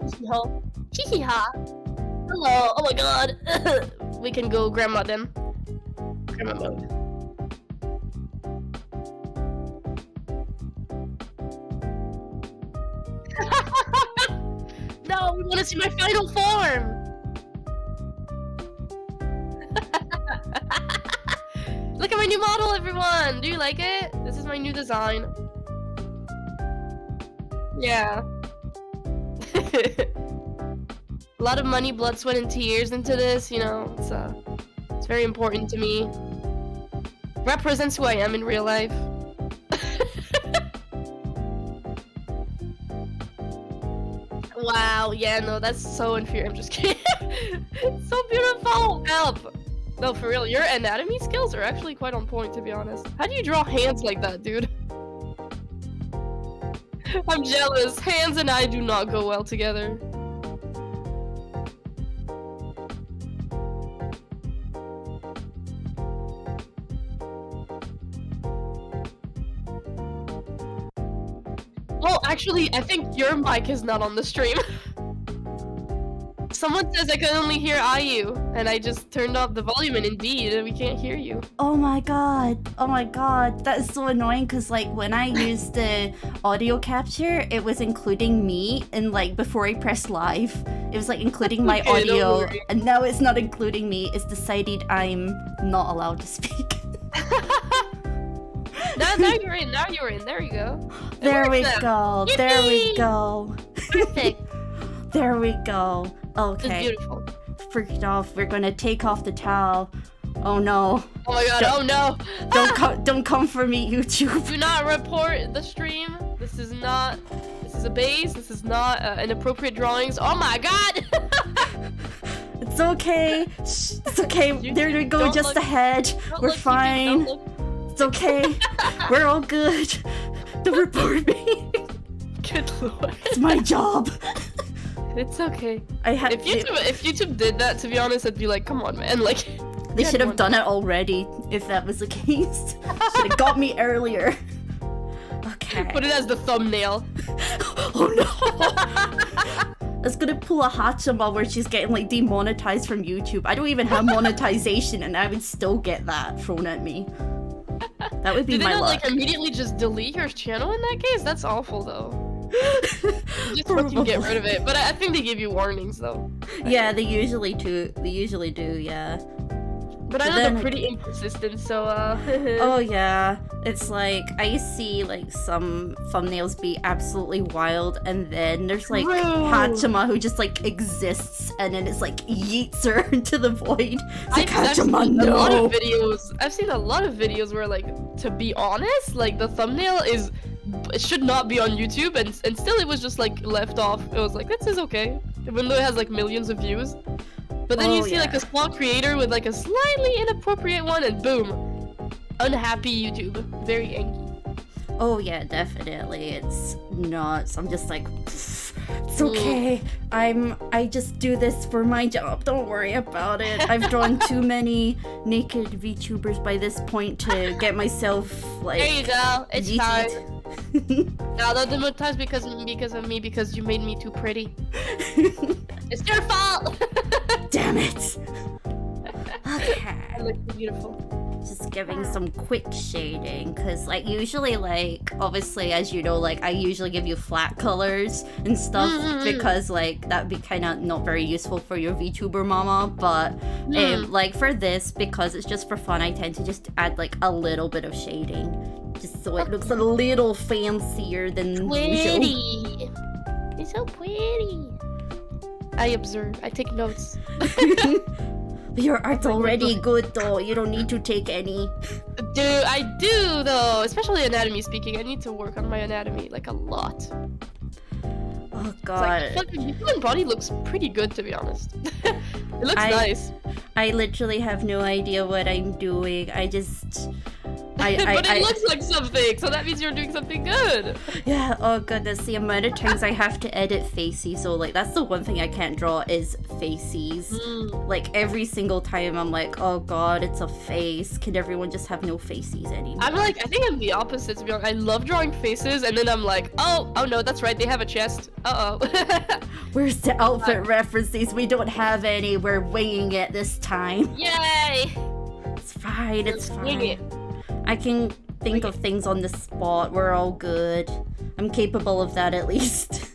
Hee-hee-ha. Hee-hee-ha. Hello. Oh my god. We can go grandma then. Grandma mode. No, we want to see my final form. Look at my new model, everyone. Do you like it? This is my new design. Yeah. A lot of money, blood, sweat, and tears into this, you know, it's very important to me. Represents who I am in real life. Wow, yeah, no, that's so inferior. I'm just kidding. It's so beautiful. Help. No, for real, your anatomy skills are actually quite on point, to be honest. How do you draw hands like that, dude? I'm jealous. Hands and I do not go well together. Oh, actually, I think your mic is not on the stream. Someone says I can only hear AyuuChii, and I just turned up the volume, and indeed, we can't hear you. Oh my god, that is so annoying, because like when I used the audio capture, it was including me, and like before I pressed live, it was like including my audio, and now it's not including me. It's decided I'm not allowed to speak. Now you're in, there you go. There we go, there we go. Perfect. There we go. Okay. It's beautiful. Freaked off. We're gonna take off the towel. Oh no. Oh my god, oh no. Don't come for me, YouTube. Do not report the stream. This is a base. This is not inappropriate drawings. Oh my god. It's okay. Shh, it's okay. There we go, just ahead. We're fine. It's okay. We're all good. Don't report me. Good lord. It's my job. It's okay. If YouTube did that, to be honest, I'd be like, come on, man. Like, they should have done it already if that was the case. Should have got me earlier. Okay. Put it as the thumbnail. Oh no! I was gonna pull a Hachima where she's getting like demonetized from YouTube. I don't even have monetization, and I would still get that thrown at me. That would be my luck. Did they not like immediately just delete your channel in that case? That's awful, though. Just let you get rid of it, but I think they give you warnings though. Yeah, they usually do. Yeah. But I know they're pretty inconsistent, so Oh yeah, it's like I see like some thumbnails be absolutely wild, and then there's like Hachima who just like exists, and then it's like yeets her into the void. It's like, Hachima, no. I've seen a lot of videos where, like, to be honest, like the thumbnail it should not be on YouTube, and still it was just like left off. It was like, this is okay, even though it has like millions of views. But then you see like a small creator with like a slightly inappropriate one, and boom, unhappy YouTube, very angry. Oh yeah, definitely. It's nuts. I'm just like, it's okay. I just do this for my job. Don't worry about it. I've drawn too many naked VTubers by this point to get myself like. There you go. It's fine. Now they'll demonetize because of me, because you made me too pretty. It's your fault. Damn it. Okay. I look beautiful. Just giving some quick shading, because like usually, like obviously, as you know, like I usually give you flat colors and stuff because like that'd be kind of not very useful for your VTuber mama. But like for this, because it's just for fun, I tend to just add like a little bit of shading, just so it looks a little fancier than usual. It's so pretty. I observe. I take notes. Your art's already good though, you don't need to take any. Dude, I do though, especially anatomy speaking. I need to work on my anatomy like a lot. Oh god. It's like, the human body looks pretty good, to be honest. It looks nice. I literally have no idea what I'm doing. But it looks like something, so that means you're doing something good. Yeah, oh goodness, the amount of times I have to edit faces, so like that's the one thing I can't draw is faces. Like every single time I'm like, oh god, it's a face. Can everyone just have no faces anymore? I'm like, I think I'm the opposite, to be honest. I love drawing faces, and then I'm like, oh no, that's right, they have a chest. Where's the outfit references? We don't have any. We're winging it this time. Yay! It's fine, it's Wing it. fine. I can think of things on the spot. We're all good. I'm capable of that at least.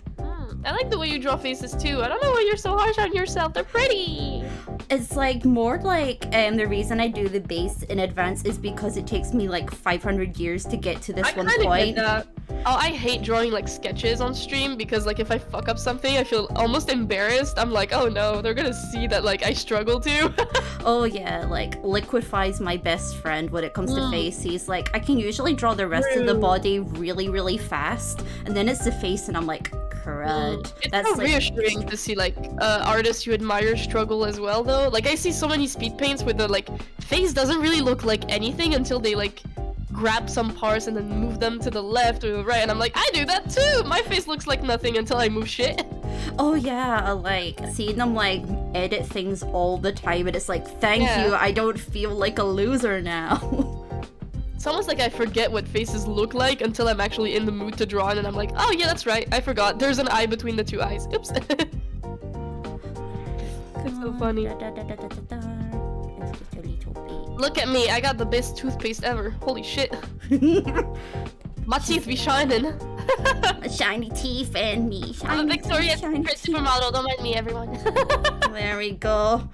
I like the way you draw faces too. I don't know why you're so harsh on yourself. They're pretty. It's like more like the reason I do the base in advance is because it takes me like 500 years to get to this one point. Get that. Oh, I hate drawing like sketches on stream because like if I fuck up something, I feel almost embarrassed. I'm like, oh no, they're gonna see that like I struggle too. Oh yeah, like Liquify's my best friend when it comes to face. He's like, I can usually draw the rest of the body really fast, and then it's the face, and I'm like, crud. It's That's so like reassuring to see like artists you admire struggle as well though. Like I see so many speed paints where the like face doesn't really look like anything until they like grab some parts and then move them to the left or the right, and I'm like, I do that too! My face looks like nothing until I move shit. Oh yeah, like seeing them like edit things all the time, and it's like, thank you, I don't feel like a loser now. It's almost like I forget what faces look like until I'm actually in the mood to draw, and then I'm like, oh yeah, that's right, I forgot. There's an eye between the two eyes. Oops. It's so funny. Look at me, I got the best toothpaste ever. Holy shit. My teeth be shining. Shiny teeth and me. I'm a Victoria's Secret supermodel, don't mind me, everyone. There we go.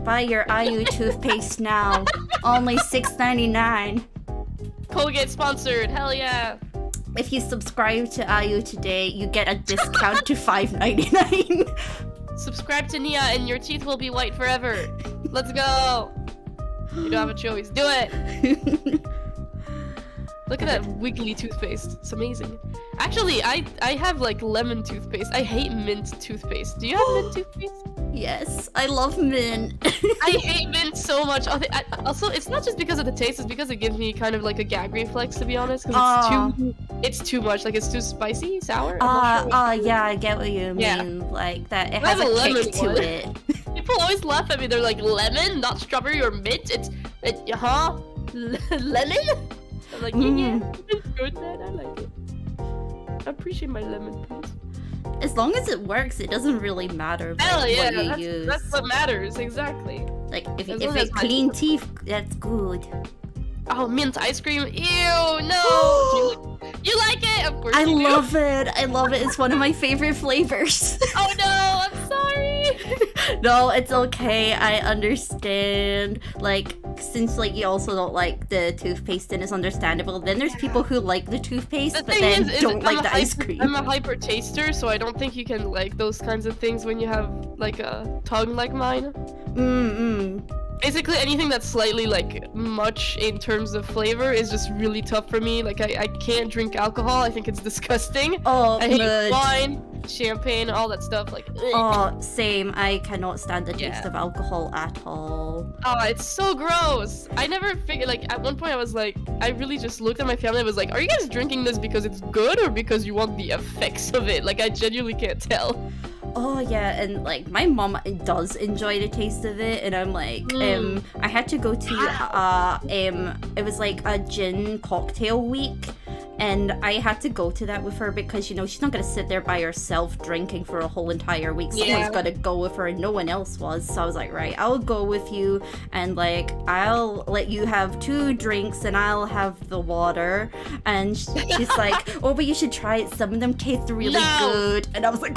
Buy your AyuuChii toothpaste now. Only $6.99. Colgate sponsored, hell yeah. If you subscribe to AyuuChii today, you get a discount to $5.99. Subscribe to Nia and your teeth will be white forever. Let's go. You don't have a choice. Do it. Look at that wiggly toothpaste. It's amazing. Actually, I have like lemon toothpaste. I hate mint toothpaste. Do you have mint toothpaste? Yes, I love mint. I hate mint so much. Also, it's not just because of the taste, it's because it gives me kind of like a gag reflex, to be honest. Because it's too much. Like, it's too spicy, sour. Yeah, I get what you mean. Yeah. Like, that it has a kick to it. People always laugh at me. They're like, lemon, not strawberry or mint? Lemon? I'm like, yeah, it's good, man. I like it. I appreciate my lemon, please. As long as it works, it doesn't really matter what you use. That's what matters, exactly. Like, if it clean teeth, that's good. Oh, mint ice cream? Ew, no! You like it? Of course I you do. love it. I love it. It's one of my favorite flavors. Oh no, I'm sorry. No, it's okay. I understand. Like, since like you also don't like the toothpaste, and it's understandable. Then there's people who like the toothpaste, but then don't like the ice cream. I'm a hyper taster, so I don't think you can like those kinds of things when you have like a tongue like mine. Basically, anything that's slightly like much in terms of flavor is just really tough for me. Like I can't drink alcohol. I think it's disgusting. Oh, I hate wine, champagne, all that stuff. Like, ugh. Oh, same. I cannot stand the taste of alcohol at all. Oh, it's so gross. I never figured. Like at one point, I was like, I really just looked at my family. I was like, are you guys drinking this because it's good or because you want the effects of it? Like I genuinely can't tell. Oh yeah, and like my mom does enjoy the taste of it, and I'm like, I had to go to it was like a gin cocktail week, and I had to go to that with her because, you know, she's not gonna sit there by herself drinking for a whole entire week. Someone's gotta go with her, and no one else was. So I was like, right, I'll go with you, and like I'll let you have 2 drinks, and I'll have the water. And she's like, oh, but you should try it. Some of them taste really good. And I was like,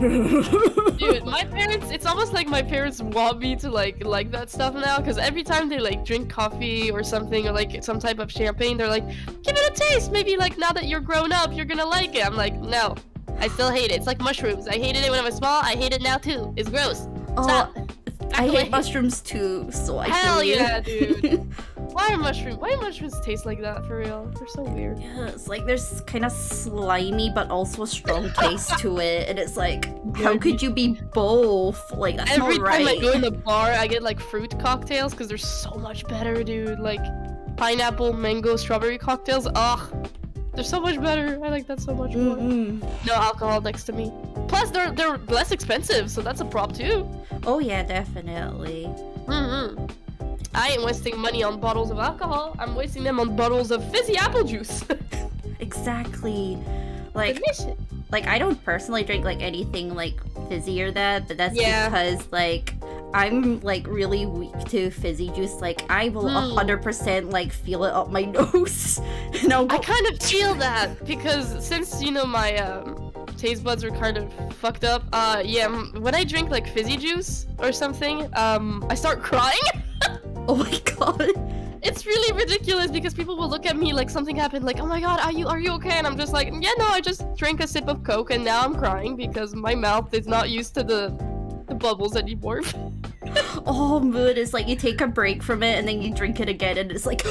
dude, my parents, it's almost like my parents want me to like that stuff now, because every time they like drink coffee or something, or like some type of champagne, they're like, give it a taste, maybe like now that you're grown up you're gonna like it. I'm like, no, I still hate it. It's like mushrooms. I hated it when I was small, I hate it now too. It's gross. Stop. I hate mushrooms too, so I Hell feel you. yeah, dude. Why do mushrooms taste like that for real? They're so weird. Yeah, it's like there's kind of slimy but also a strong taste to it, and it's like, how could you be both? Like, that's Every not time right. I go in the bar, I get like fruit cocktails because they're so much better, dude. Like pineapple, mango, strawberry cocktails. Ugh, they're so much better. I like that so much more. No alcohol next to me. Plus, they're less expensive, so that's a prop too. Oh yeah, definitely. I ain't wasting money on bottles of alcohol. I'm wasting them on bottles of fizzy apple juice. Exactly. Like, Delicious. like I don't personally drink like anything like fizzy or that, but that's Yeah. because like I'm like really weak to fizzy juice. Like I will 100% like feel it up my nose. And I'll go, I kind of feel that because since you know my taste buds are kind of fucked up. Yeah, when I drink like fizzy juice or something, I start crying. oh my god. It's really ridiculous because people will look at me like something happened, like, oh my god, are you okay? And I'm just like, yeah, no, I just drank a sip of Coke and now I'm crying because my mouth is not used to the bubbles anymore. Oh, mood is like you take a break from it and then you drink it again and it's like,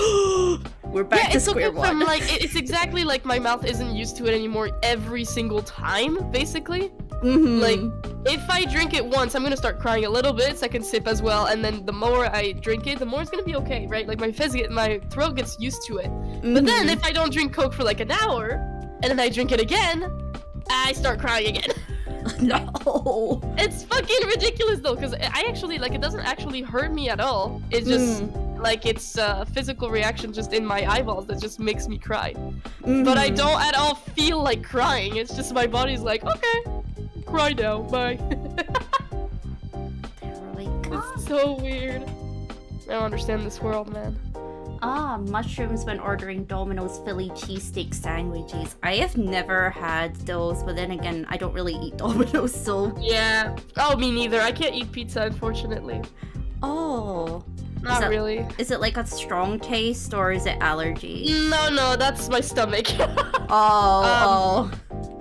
we're back to it's square okay one. from like it's exactly like my mouth isn't used to it anymore every single time, basically. Like, if I drink it once, I'm gonna start crying a little bit, second sip as well, and then the more I drink it, the more it's gonna be okay, right? Like, my throat gets used to it. But then, if I don't drink Coke for like an hour, and then I drink it again, I start crying again. No. It's fucking ridiculous, though, because I actually, like, it doesn't actually hurt me at all. It's just, like, it's a physical reaction just in my eyeballs that just makes me cry. But I don't at all feel like crying. It's just my body's like, okay, cry now, bye. It's so weird. I don't understand this world, man. Mushrooms when ordering Domino's Philly cheesesteak sandwiches. I have never had those, but then again, I don't really eat Domino's, so... Yeah. Oh, me neither. I can't eat pizza, unfortunately. Oh. Not really. Is it like a strong taste, or is it allergy? No, that's my stomach.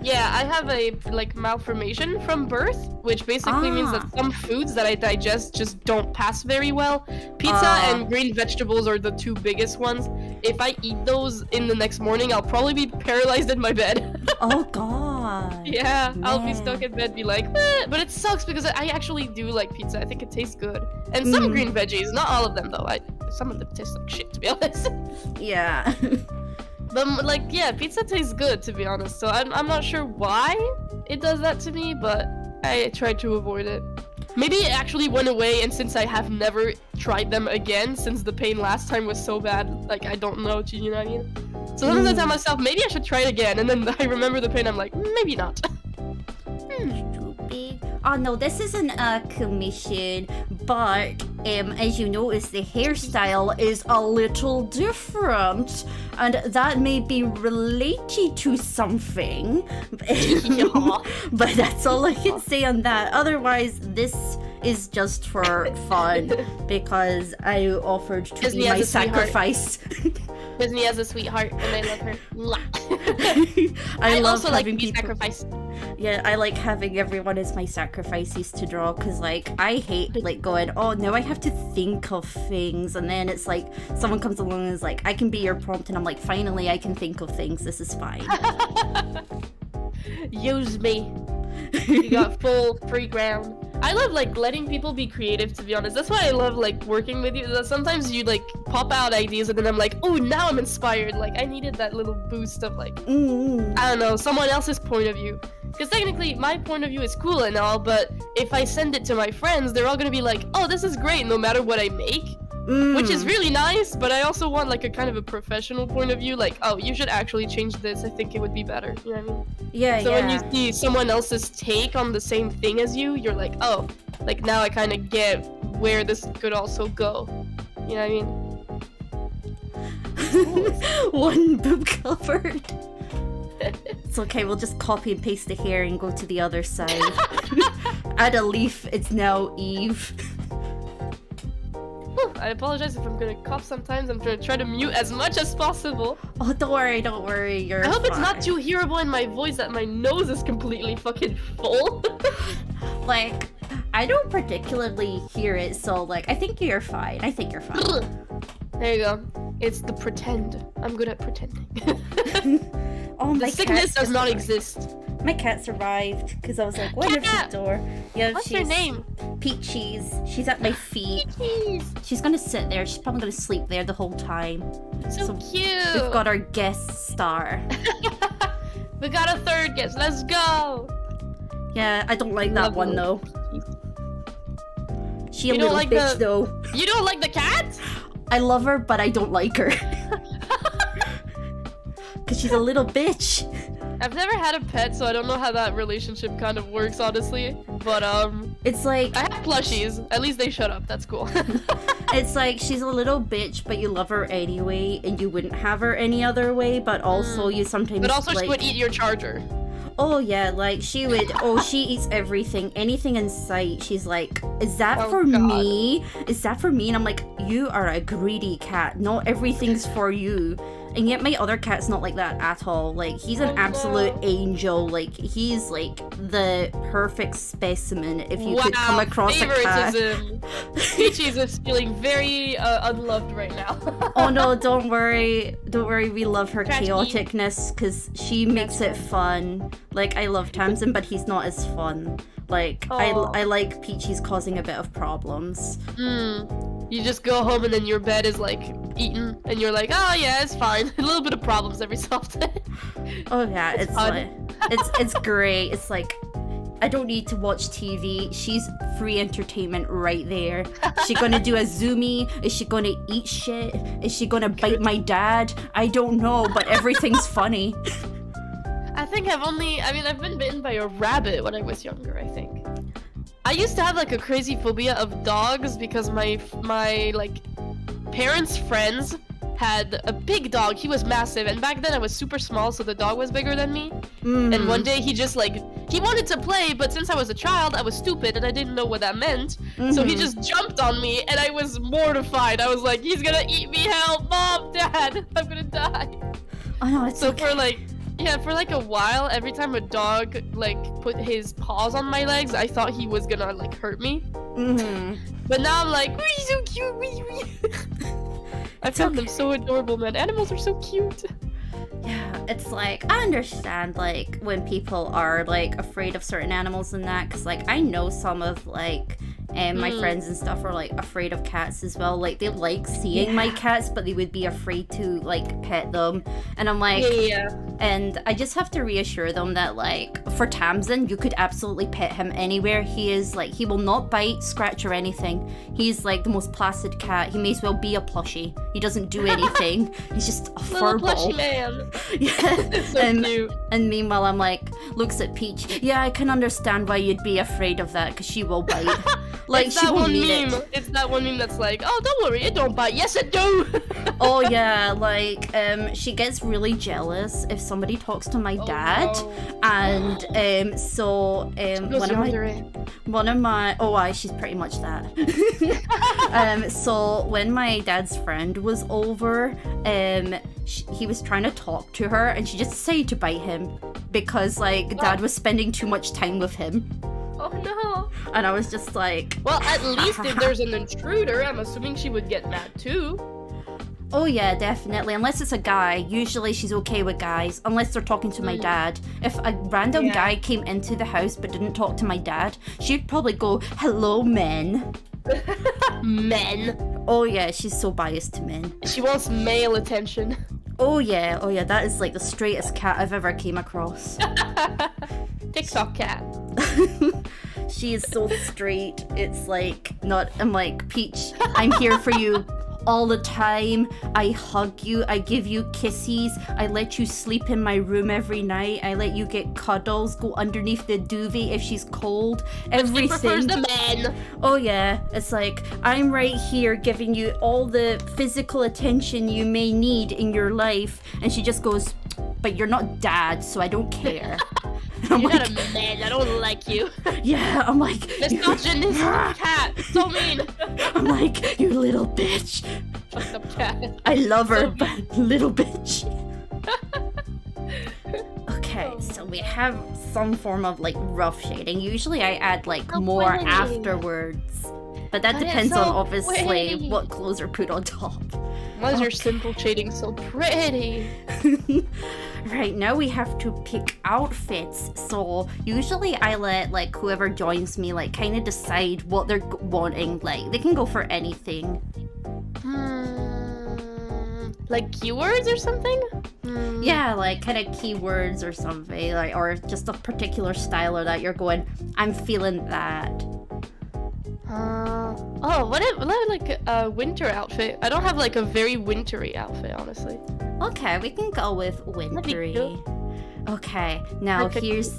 Yeah, I have a like malformation from birth, which basically means that some foods that I digest just don't pass very well. Pizza and green vegetables are the two biggest ones. If I eat those in the next morning, I'll probably be paralyzed in my bed. Oh god. Yeah, Man. I'll be stuck in bed, be like, eh. But it sucks because I actually do like pizza. I think it tastes good. And some green veggies, not all of them though. Some of them taste like shit, to be honest. Yeah. But like, yeah, pizza tastes good, to be honest. So I'm not sure why it does that to me, but I try to avoid it. Maybe it actually went away, and since I have never tried them again, since the pain last time was so bad, like, I don't know, you know what I mean? So sometimes I tell myself, maybe I should try it again, and then I remember the pain, I'm like, maybe not. Stupid. Oh no, this isn't a commission, but as you notice, the hairstyle is a little different, and that may be related to something. But that's all I can say on that. Otherwise, this is just for fun because I offered to be my sacrifice. Disney as a sweetheart, and I love her. I love also like having to be people. sacrificed. Yeah, I like having everyone as my sacrifices to draw, because like I hate like going, oh now I have to think of things, and then it's like someone comes along and is like, I can be your prompt, and I'm like, finally I can think of things, this is fine. Use me. You got full free ground. I love like letting people be creative, to be honest. That's why I love like working with you. Sometimes you like pop out ideas and then I'm like, oh, now I'm inspired. Like I needed that little boost of like, I don't know, someone else's point of view. Because technically my point of view is cool and all, but if I send it to my friends, they're all gonna be like, oh, this is great no matter what I make. Which is really nice, but I also want like a kind of a professional point of view, like, oh, you should actually change this, I think it would be better, you know what I mean? Yeah, So when you see someone else's take on the same thing as you, you're like, oh, like now I kind of get where this could also go, you know what I mean? One boob covered. It's okay, we'll just copy and paste the hair and go to the other side. Add a leaf, it's now Eve. I apologize if I'm gonna cough sometimes. I'm gonna try to mute as much as possible. Oh, don't worry, you're I hope it's fine. not too hearable in my voice that my nose is completely fucking full. Like, I don't particularly hear it, so like I think you're fine. I think you're fine. There you go. It's the pretend. I'm good at pretending. Oh, the sickness does not exist. My cat survived because I was like, what if the door? Yeah, what's her name? Peaches. She's at my feet. Peaches. She's gonna sit there. She's probably gonna sleep there the whole time. So cute. We've got our guest star. We got a third guest. Let's go. Yeah, I don't like that one though. She a you little like bitch though. You don't like the cat? I love her, but I don't like her. Cause she's a little bitch. I've never had a pet, so I don't know how that relationship kind of works, honestly. But it's like I have plushies. At least they shut up. That's cool. It's like she's a little bitch, but you love her anyway, and you wouldn't have her any other way. But also, you sometimes. But also, like, she would eat your charger. Oh yeah, like she would. Oh, she eats everything, anything in sight. She's like, "Is that for me? Is that for me?" And I'm like, "You are a greedy cat. Not everything's for you." And yet my other cat's not like that at all. Like, he's an absolute angel. Like, he's like the perfect specimen if you could come across a cat. Peaches is feeling very unloved right now. Oh no, don't worry. Don't worry, we love her chaoticness because she makes it fun. Like, I love Tamsin, but he's not as fun. Like, I like Peaches causing a bit of problems. You just go home and then your bed is like eaten and you're like, oh yeah, it's fine. A little bit of problems every so often. Oh yeah, it's like, it's great. It's like, I don't need to watch TV. She's free entertainment right there. Is she gonna do a zoomie? Is she gonna eat shit? Is she gonna bite my dad? I don't know, but everything's funny. I've been bitten by a rabbit when I was younger, I think. I used to have like a crazy phobia of dogs because my like parents' friends had a big dog. He was massive, and back then I was super small, so the dog was bigger than me. And one day he just like, he wanted to play, but since I was a child, I was stupid and I didn't know what that meant. So he just jumped on me and I was mortified. I was like, he's gonna eat me, help, mom, dad, I'm gonna die. Oh no, it's so okay. for like a while, every time a dog like put his paws on my legs, I thought he was gonna like hurt me. But now I'm like, he's so cute. I found them so adorable, man. Animals are so cute. Yeah, it's like, I understand like when people are like afraid of certain animals and that, because like I know some of like my friends and stuff are like afraid of cats as well. Like they like seeing my cats, but they would be afraid to like pet them. And I'm like, and I just have to reassure them that like for Tamsin, you could absolutely pet him anywhere. He is like, he will not bite, scratch or anything. He's like the most placid cat. He may as well be a plushie. He doesn't do anything. He's just a fur ball. Plushie man. Yeah. So cute. And meanwhile, I'm like, looks at Peach. Yeah, I can understand why you'd be afraid of that, because she will bite. Like, it's she that will one need meme. it. It's that one meme that's like, oh, don't worry, it don't bite. Yes, it do. Oh yeah, like she gets really jealous if somebody talks to my dad, and so one of my she's pretty much that. So when my dad's friend was over, he was trying to talk to her, and she just decided to bite him because like dad was spending too much time with him. Oh no. And I was just like, well, at least if there's an intruder, I'm assuming she would get mad too. Oh yeah, definitely. Unless it's a guy. Usually she's okay with guys, unless they're talking to my dad. If a random guy came into the house but didn't talk to my dad, she'd probably go, hello, men. Men. Oh yeah, she's so biased to men. She wants male attention. Oh yeah, that is like the straightest cat I've ever came across. TikTok cat. She is so straight. It's like not. I'm like, Peach, I'm here for you all the time. I hug you. I give you kisses. I let you sleep in my room every night. I let you get cuddles. Go underneath the duvet if she's cold. Everything. She prefers the men. Oh yeah, it's like I'm right here giving you all the physical attention you may need in your life, and she just goes, but you're not dad, so I don't care. You're not a man, I don't like you. Yeah, I'm like, misogynist cat, so mean. I'm like, you little bitch. Fucked up cat. I love her, but little bitch. Okay. Okay, so we have some form of like rough shading. Usually I add like So more pretty. afterwards. But that But it's depends so on obviously pretty. what clothes are put on top. Why is your simple shading so pretty? Right, now we have to pick outfits. So usually I let like whoever joins me like kind of decide what they're wanting. Like they can go for anything. Like keywords or something? Yeah, like kind of keywords or something, like, or just a particular style or that you're going, I'm feeling that. What if like a winter outfit? I don't have like a very wintry outfit, honestly. Okay, we can go with wintry. Okay, now Perfect. here's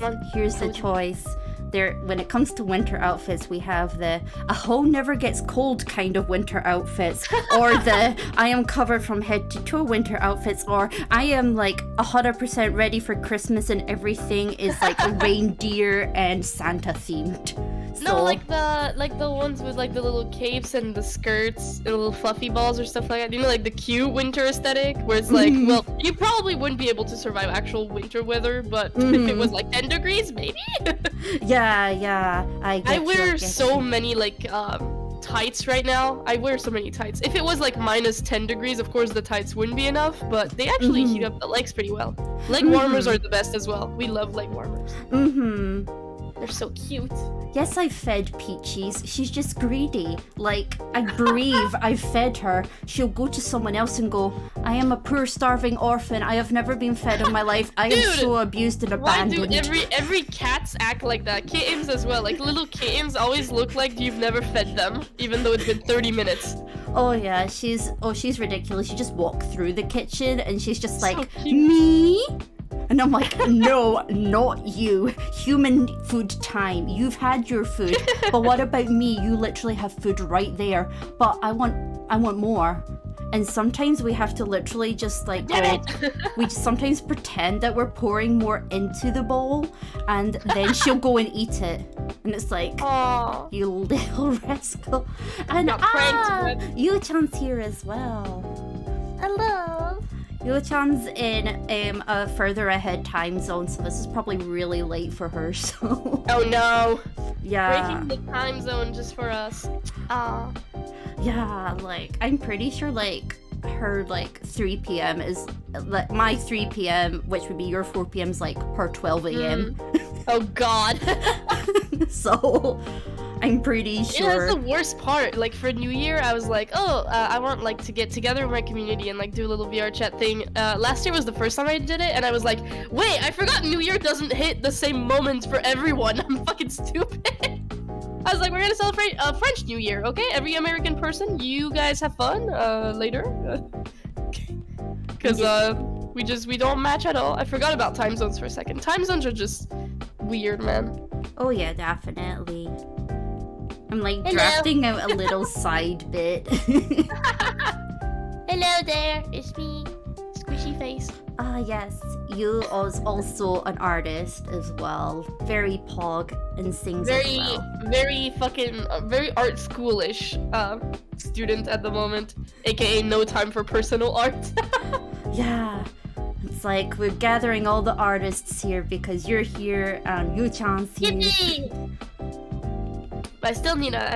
the choice. There, when it comes to winter outfits, we have the a hoe never gets cold kind of winter outfits, or the I am covered from head to toe winter outfits, or I am like 100% ready for Christmas and everything is like reindeer and Santa themed. So, No, like the ones with like the little capes and the skirts and little fluffy balls or stuff like that. You know, like the cute winter aesthetic, where it's like, well, you probably wouldn't be able to survive actual winter weather, but if it was like 10 degrees, maybe. yeah, I wear so many like tights right now. I wear so many tights. If it was like minus 10 degrees, of course the tights wouldn't be enough, but they actually heat up the legs pretty well. Leg warmers are the best as well. We love leg warmers. They're so cute. Yes, I fed Peaches. She's just greedy. Like, I breathe, I've fed her. She'll go to someone else and go, I am a poor starving orphan. I have never been fed in my life. I am Dude, so abused and Why abandoned. do every cats act like that? Kittens as well. Like little kittens always look like you've never fed them, even though it's been 30 minutes. Oh yeah, she's ridiculous. She just walked through the kitchen and she's just So like, cute. me? And I'm like, no, not you. Human food time. You've had your food. But what about me? You literally have food right there. But I want more. And sometimes we have to literally just like we sometimes pretend that we're pouring more into the bowl and then she'll go and eat it. And it's like, Aww. you little rascal. And Got pranked with. AyuuChii's here as well. Hello. AyuuChii's in a further ahead time zone, so this is probably really late for her, so... Oh no. Yeah. Breaking the time zone just for us. Yeah, like, I'm pretty sure, like, her, like, 3 p.m. is... Like, my 3 p.m., which would be your 4 p.m. is, like, her 12 a.m. Oh god. So... I'm pretty sure. Yeah, that's the worst part. Like for New Year, I was like, oh, I want like to get together with my community and like do a little VR chat thing. Last year was the first time I did it, and I was like, wait, I forgot New Year doesn't hit the same moments for everyone. I'm fucking stupid. I was like, we're gonna celebrate French New Year, okay? Every American person, you guys have fun later, because we don't match at all. I forgot about time zones for a second. Time zones are just weird, man. Oh yeah, definitely. I'm like Hello. drafting out a little side bit. Hello there, it's me, Squishy Face. Ah yes, you is also an artist as well. Very pog and sings as well. Very fucking, very art schoolish student at the moment, aka no time for personal art. Yeah, it's like we're gathering all the artists here because you're here and AyuuChii's here. Yippee! But I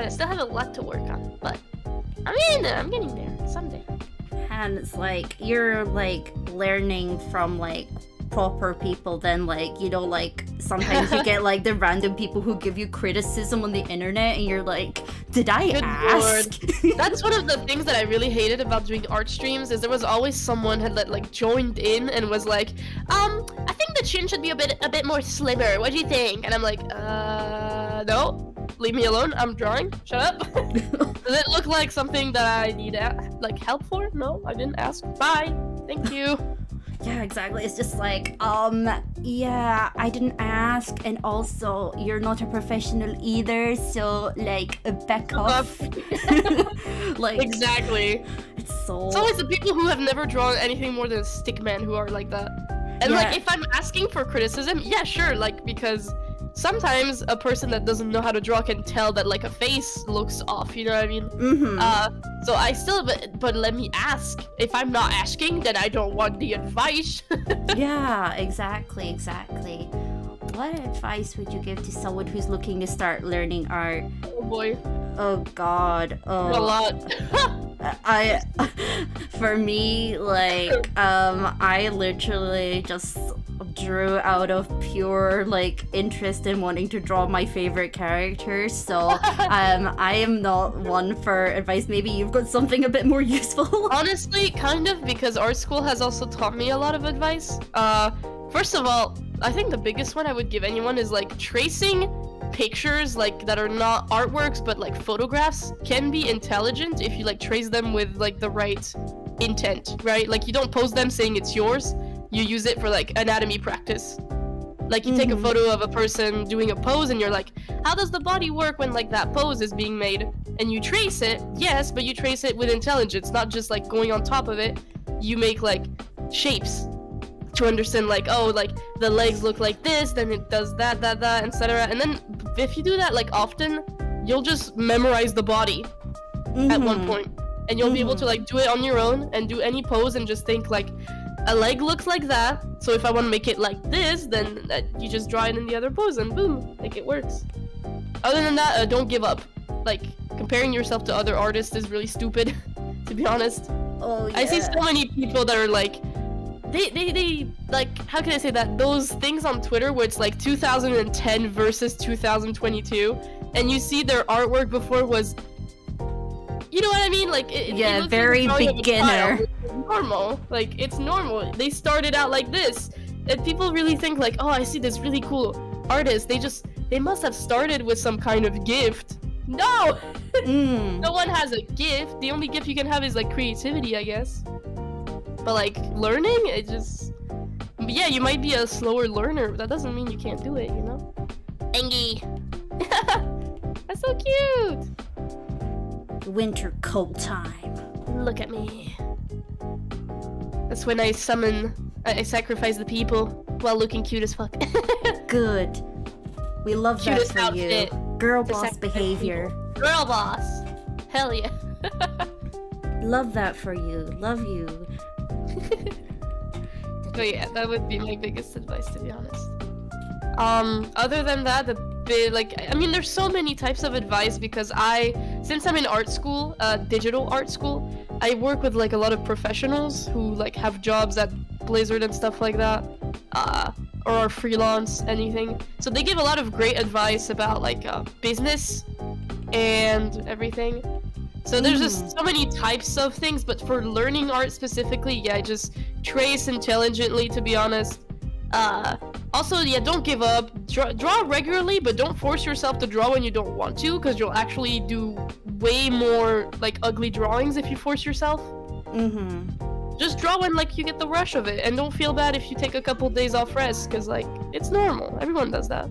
still have a lot to work on, but I'm getting there someday. And it's like you're like learning from like proper people, then like, you know, like sometimes you get like the random people who give you criticism on the internet and you're like, did I Good ask? That's one of the things that I really hated about doing art streams, is there was always someone had like joined in and was like, I think the chin should be a bit more slimmer. What do you think? And I'm like, no, leave me alone. I'm drawing. Shut up. Does it look like something that I need like help for? No, I didn't ask. Bye. Thank you. Yeah, exactly. It's just like, yeah, I didn't ask, and also you're not a professional either, so like back off. Like Exactly. It's It's always the people who have never drawn anything more than a stick man who are like that. And Yeah. like, if I'm asking for criticism, yeah, sure, like, because sometimes a person that doesn't know how to draw can tell that like a face looks off, you know what I mean? So I still, but let me ask. If I'm not asking, then I don't want the advice. Yeah, exactly. What advice would you give to someone who's looking to start learning art? Oh boy. Oh god. Oh. A lot. For me, like, I literally just drew out of pure, like, interest in wanting to draw my favorite characters, so, I am not one for advice. Maybe you've got something a bit more useful. Honestly, kind of, because art school has also taught me a lot of advice. First of all, I think the biggest one I would give anyone is, like, tracing pictures, like, that are not artworks, but, like, photographs can be intelligent if you, like, trace them with, like, the right intent, right? Like, you don't pose them saying it's yours. You use it for, like, anatomy practice. Like, you take a photo of a person doing a pose and you're like, how does the body work when, like, that pose is being made? And you trace it, yes, but you trace it with intelligence, not just, like, going on top of it. You make, like, shapes to understand, like, oh, like, the legs look like this, then it does that, etc. And then, if you do that, like, often, you'll just memorize the body at one point. And you'll be able to, like, do it on your own and do any pose and just think, like, a leg looks like that, so if I want to make it like this, then you just draw it in the other pose and boom, like, it works. Other than that, don't give up. Like, comparing yourself to other artists is really stupid, to be honest. Oh, yeah. I see so many people that are like, they like, how can I say that? Those things on Twitter where it's like 2010 versus 2022, and you see their artwork before was, you know what I mean? Like, it looks very like beginner. Normal. Like, it's normal. They started out like this. And people really think like, oh, I see this really cool artist. They must have started with some kind of gift. No! No one has a gift. The only gift you can have is, like, creativity, I guess. But, like, learning, it just... Yeah, you might be a slower learner, but that doesn't mean you can't do it, you know? Engie! That's so cute! Winter coat time. Look at me. That's when I sacrifice the people while looking cute as fuck. Good. We love that Cutest for outfit you. Girl to boss sacrifice behavior. people. Girl boss. Hell yeah. Love that for you. Love you. But yeah, that would be my biggest advice, to be honest. Other than that, I mean, there's so many types of advice because since I'm in art school, digital art school, I work with, like, a lot of professionals who, like, have jobs at Blizzard and stuff like that, or are freelance, anything. So they give a lot of great advice about, like, business and everything. So there's just so many types of things, but for learning art specifically, yeah, just trace intelligently, to be honest. Also, yeah, don't give up. Draw regularly, but don't force yourself to draw when you don't want to, because you'll actually do way more, like, ugly drawings if you force yourself. Just draw when, like, you get the rush of it, and don't feel bad if you take a couple days off rest, because, like, it's normal. Everyone does that.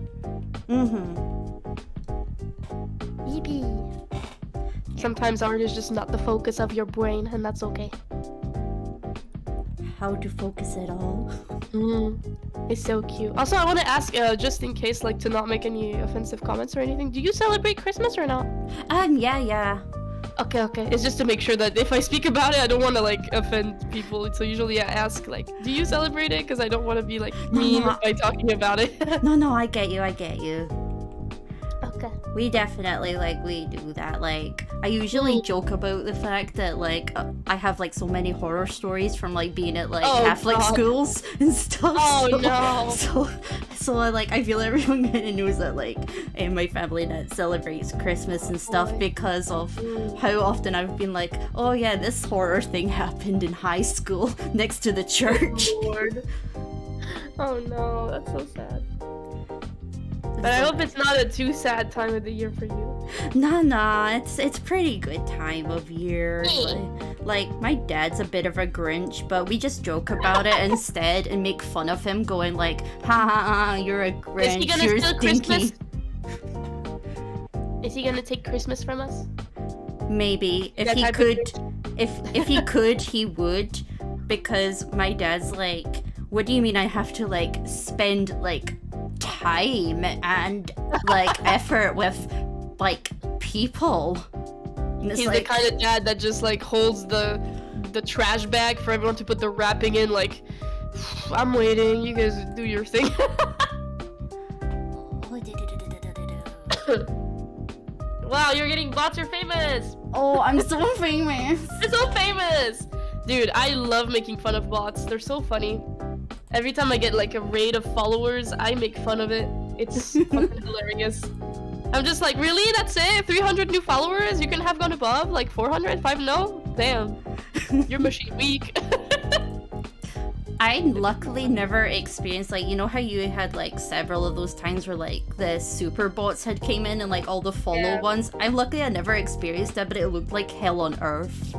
Yippee. Sometimes art is just not the focus of your brain, and that's okay. How to focus it all. It's so cute. Also, I want to ask, just in case, like, to not make any offensive comments or anything, do you celebrate Christmas or not? Yeah. Okay. It's just to make sure that if I speak about it, I don't want to, like, offend people. So usually I ask, like, do you celebrate it? Because I don't want to be, like, mean by talking about it. No, I get you. Okay. We definitely, like, we do that. Like, I usually joke about the fact that, like, I have, like, so many horror stories from, like, being at, like, Catholic schools and stuff. Oh, no. So, like, I feel everyone kind of knows that, like, in my family that celebrates Christmas and stuff because of how often I've been like, oh, yeah, this horror thing happened in high school next to the church. Oh, Lord. Oh, no. That's so sad. But I hope it's not a too sad time of the year for you. Nah, it's pretty good time of year. Like, my dad's a bit of a Grinch, but we just joke about it instead and make fun of him, going like, ha, you're a Grinch, Is he gonna you're steal stinky. Christmas? Is he gonna take Christmas from us? Maybe. If That he type of could, Grinch? if he could, he would, because my dad's like What do you mean I have to like spend like time and like effort with like people? And it's He's like, the kind of dad that just like holds the trash bag for everyone to put the wrapping in, like, I'm waiting, you guys do your thing. Wow, you're getting bots, you're famous! oh, I'm so famous. You're so famous! Dude, I love making fun of bots. They're so funny. Every time I get like a raid of followers, I make fun of it. It's fucking hilarious. I'm just like, really? That's it? 300 new followers? You can have gone above? Like 400? 5 no? Damn. Your machine weak. I luckily never experienced, like, you know how you had like several of those times where like the super bots had came in and like all the follow ones. I'm lucky I never experienced that, but it looked like hell on earth.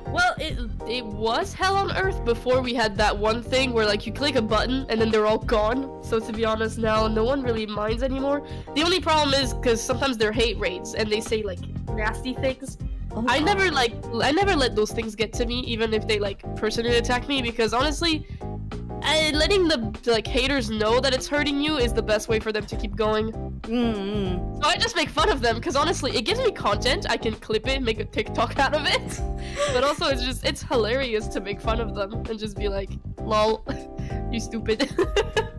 Well, it was hell on earth before we had that one thing where like you click a button and then they're all gone. So to be honest, now no one really minds anymore. The only problem is because sometimes they're hate raids and they say like nasty things. Oh, I never let those things get to me, even if they like personally attack me, because honestly, letting the like haters know that it's hurting you is the best way for them to keep going. So I just make fun of them because honestly, it gives me content. I can clip it, make a TikTok out of it. But also, it's hilarious to make fun of them and just be like, "Lol, you stupid."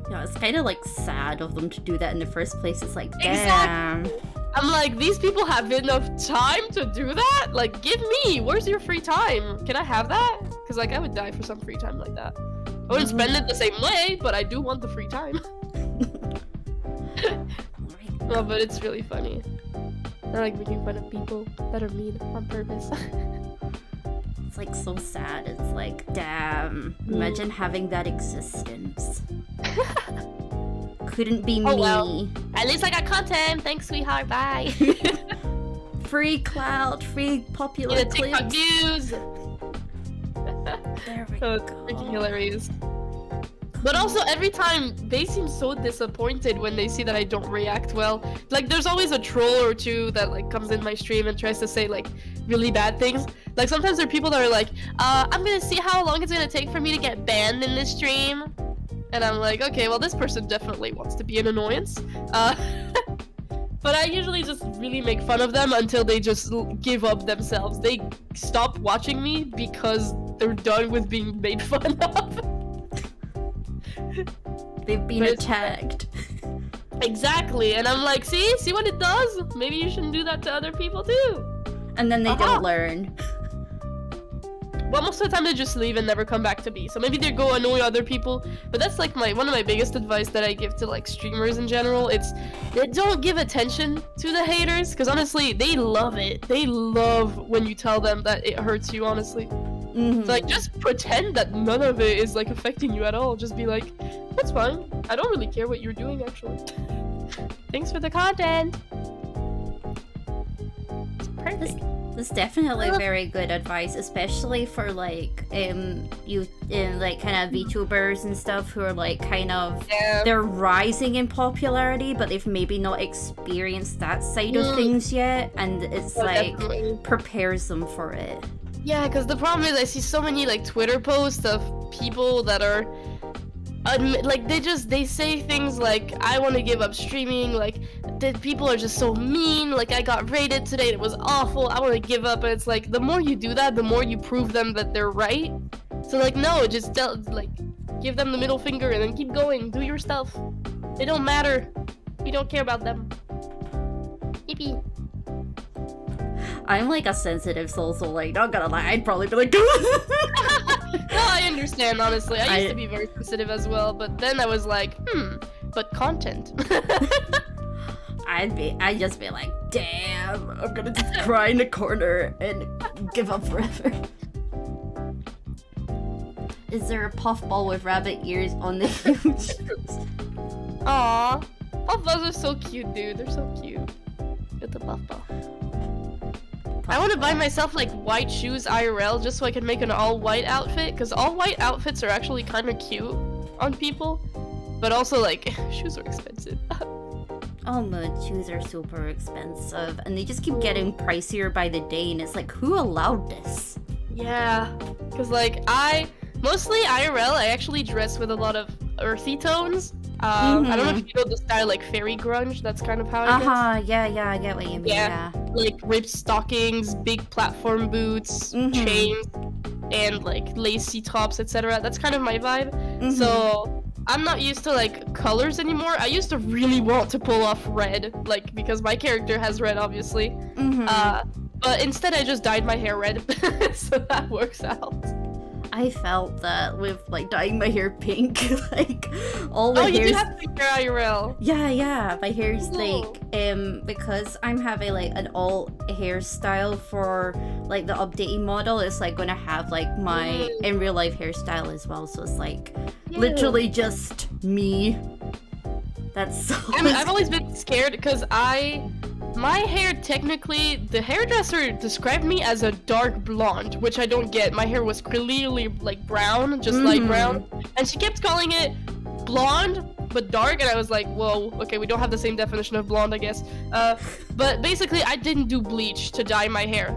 Yeah, it's kind of like sad of them to do that in the first place. It's like, damn. Exactly. I'm like, these people have enough time to do that? Like, give me, where's your free time? Can I have that? Because like, I would die for some free time like that. I wouldn't spend it the same way, but I do want the free time. No, but it's really funny. I like making fun of people that are mean on purpose. It's like so sad. It's like, damn. Imagine having that existence. Couldn't be me. Well. At least I got content. Thanks, sweetheart. Bye. Free clout, free popular TikTok clips. views. There we So go. it's freaking hilarious. But also, every time, they seem so disappointed when they see that I don't react well. Like, there's always a troll or two that, like, comes in my stream and tries to say, like, really bad things. Like, sometimes there are people that are like, I'm gonna see how long it's gonna take for me to get banned in this stream. And I'm like, okay, well, this person definitely wants to be an annoyance. But I usually just really make fun of them until they just give up themselves. They stop watching me because they're done with being made fun of. They've been attacked. Exactly, and I'm like, see what it does? Maybe you shouldn't do that to other people too. And then they don't learn. Well, most of the time they just leave and never come back to me. So maybe they go annoy other people. But that's like one of my biggest advice that I give to like streamers in general. It's they don't give attention to the haters, because honestly, they love it. They love when you tell them that it hurts you, honestly. So, like, just pretend that none of it is like affecting you at all. Just be like, that's fine. I don't really care what you're doing, actually. Thanks for the content. It's perfect. That's definitely very good advice, especially for like kind of VTubers and stuff who are like kind of they're rising in popularity, but they've maybe not experienced that side of things yet, and it's prepares them for it. Yeah, because the problem is I see so many like Twitter posts of people that are like they say things like, I want to give up streaming, like people are just so mean, like I got raided today, it was awful, I want to give up. And it's like, the more you do that, the more you prove them that they're right. So like, no, just give them the middle finger and then keep going, do your stuff. They don't matter, you don't care about them. Yippee. I'm like a sensitive soul, so like, not gonna lie, I'd probably be like, No, I understand, honestly. I used to be very sensitive as well, but then I was like, but content. I'd just be like, damn, I'm gonna just cry in the corner and give up forever. Is there a puffball with rabbit ears on the huge? Aww. Puffballs are so cute, dude. They're so cute. Get the puffball. I want to buy myself like white shoes IRL just so I can make an all-white outfit, because all-white outfits are actually kind of cute on people, but also like shoes are expensive. Oh man, shoes are super expensive, and they just keep getting pricier by the day, and it's like, who allowed this? Yeah, because like I Mostly IRL, I actually dress with a lot of earthy tones. I don't know if you know the style like fairy grunge, that's kind of how I guess. Yeah, I get what you mean, yeah. Like ripped stockings, big platform boots, chains, and like lacy tops, etc. That's kind of my vibe. So I'm not used to like colors anymore. I used to really want to pull off red, like because my character has red, obviously. But instead I just dyed my hair red, so that works out. I felt that with like dyeing my hair pink, like all the hairs. Oh, you do have pink hair IRL. Yeah, my hair's like because I'm having like an alt hairstyle for like the updating model. It's like gonna have like my in real life hairstyle as well. So it's like literally just me. That's so. I mean, I've always been scared because my hair, technically, the hairdresser described me as a dark blonde, which I don't get. My hair was clearly like brown, just light brown, and she kept calling it blonde but dark, and I was like, whoa, okay, we don't have the same definition of blonde, I guess. But basically, I didn't do bleach to dye my hair.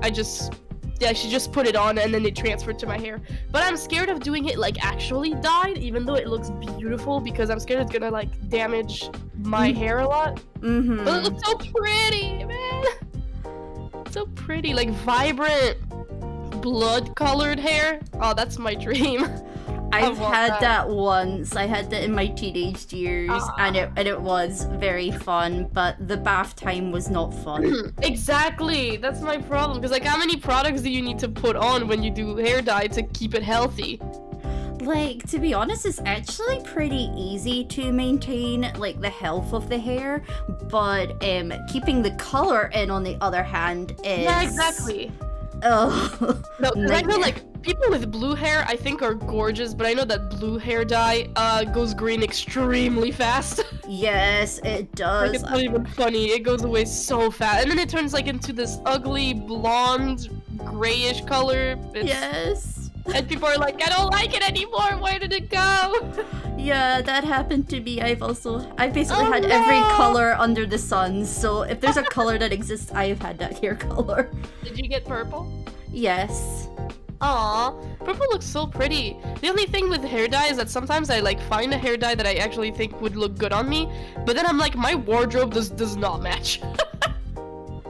She just put it on and then it transferred to my hair. But I'm scared of doing it like actually dyed, even though it looks beautiful, because I'm scared it's gonna like damage my hair a lot. But it looks so pretty, man. So pretty, like vibrant blood colored hair. Oh, that's my dream. I've had that once. I had that in my teenage years, and it was very fun, but the bath time was not fun. Exactly, that's my problem. Because like, how many products do you need to put on when you do hair dye to keep it healthy? Like, to be honest, it's actually pretty easy to maintain like the health of the hair, but keeping the color in, on the other hand, is exactly. Oh, no, I know like people with blue hair I think are gorgeous, but I know that blue hair dye goes green extremely fast. Yes, it does. Like, it's not even funny. It goes away so fast, and then it turns like into this ugly blonde, grayish color. Yes. And people are like, I don't like it anymore. Where did it go? Yeah, that happened to me. I've basically had every color under the sun. So if there's a color that exists, I've had that hair color. Did you get purple? Yes. Aw, purple looks so pretty. The only thing with hair dye is that sometimes I like find a hair dye that I actually think would look good on me, but then I'm like, my wardrobe does not match.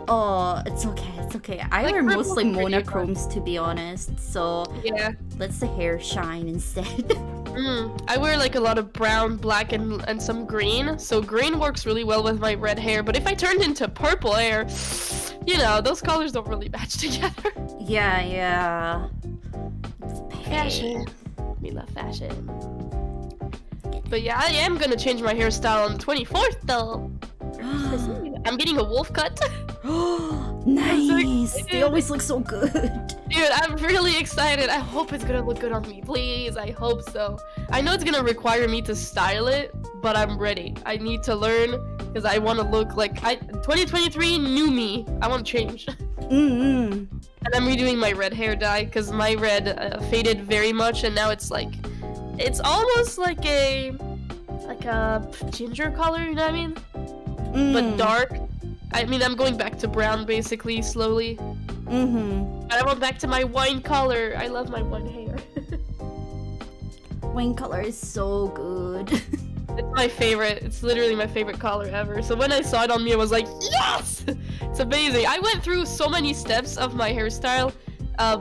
Oh, it's okay. I wear mostly monochromes, to be honest, so yeah, lets the hair shine instead. I wear like a lot of brown, black, and some green, so green works really well with my red hair, but if I turned into purple hair, you know, those colors don't really match together. Yeah. Fashion. We love fashion. But yeah, I am gonna change my hairstyle on the 24th though. I'm getting a wolf cut. Nice! They always look so good. Dude, I'm really excited. I hope it's gonna look good on me. Please, I hope so. I know it's gonna require me to style it, but I'm ready. I need to learn because I want to look like 2023 new me. I want to change. And I'm redoing my red hair dye because my red faded very much, and now it's almost like a ginger color. You know what I mean? But dark. I mean, I'm going back to brown basically, slowly. But I went back to my wine color. I love my wine hair. Wine color is so good. It's my favorite. It's literally my favorite color ever. So when I saw it on me, I was like, yes! It's amazing. I went through so many steps of my hairstyle.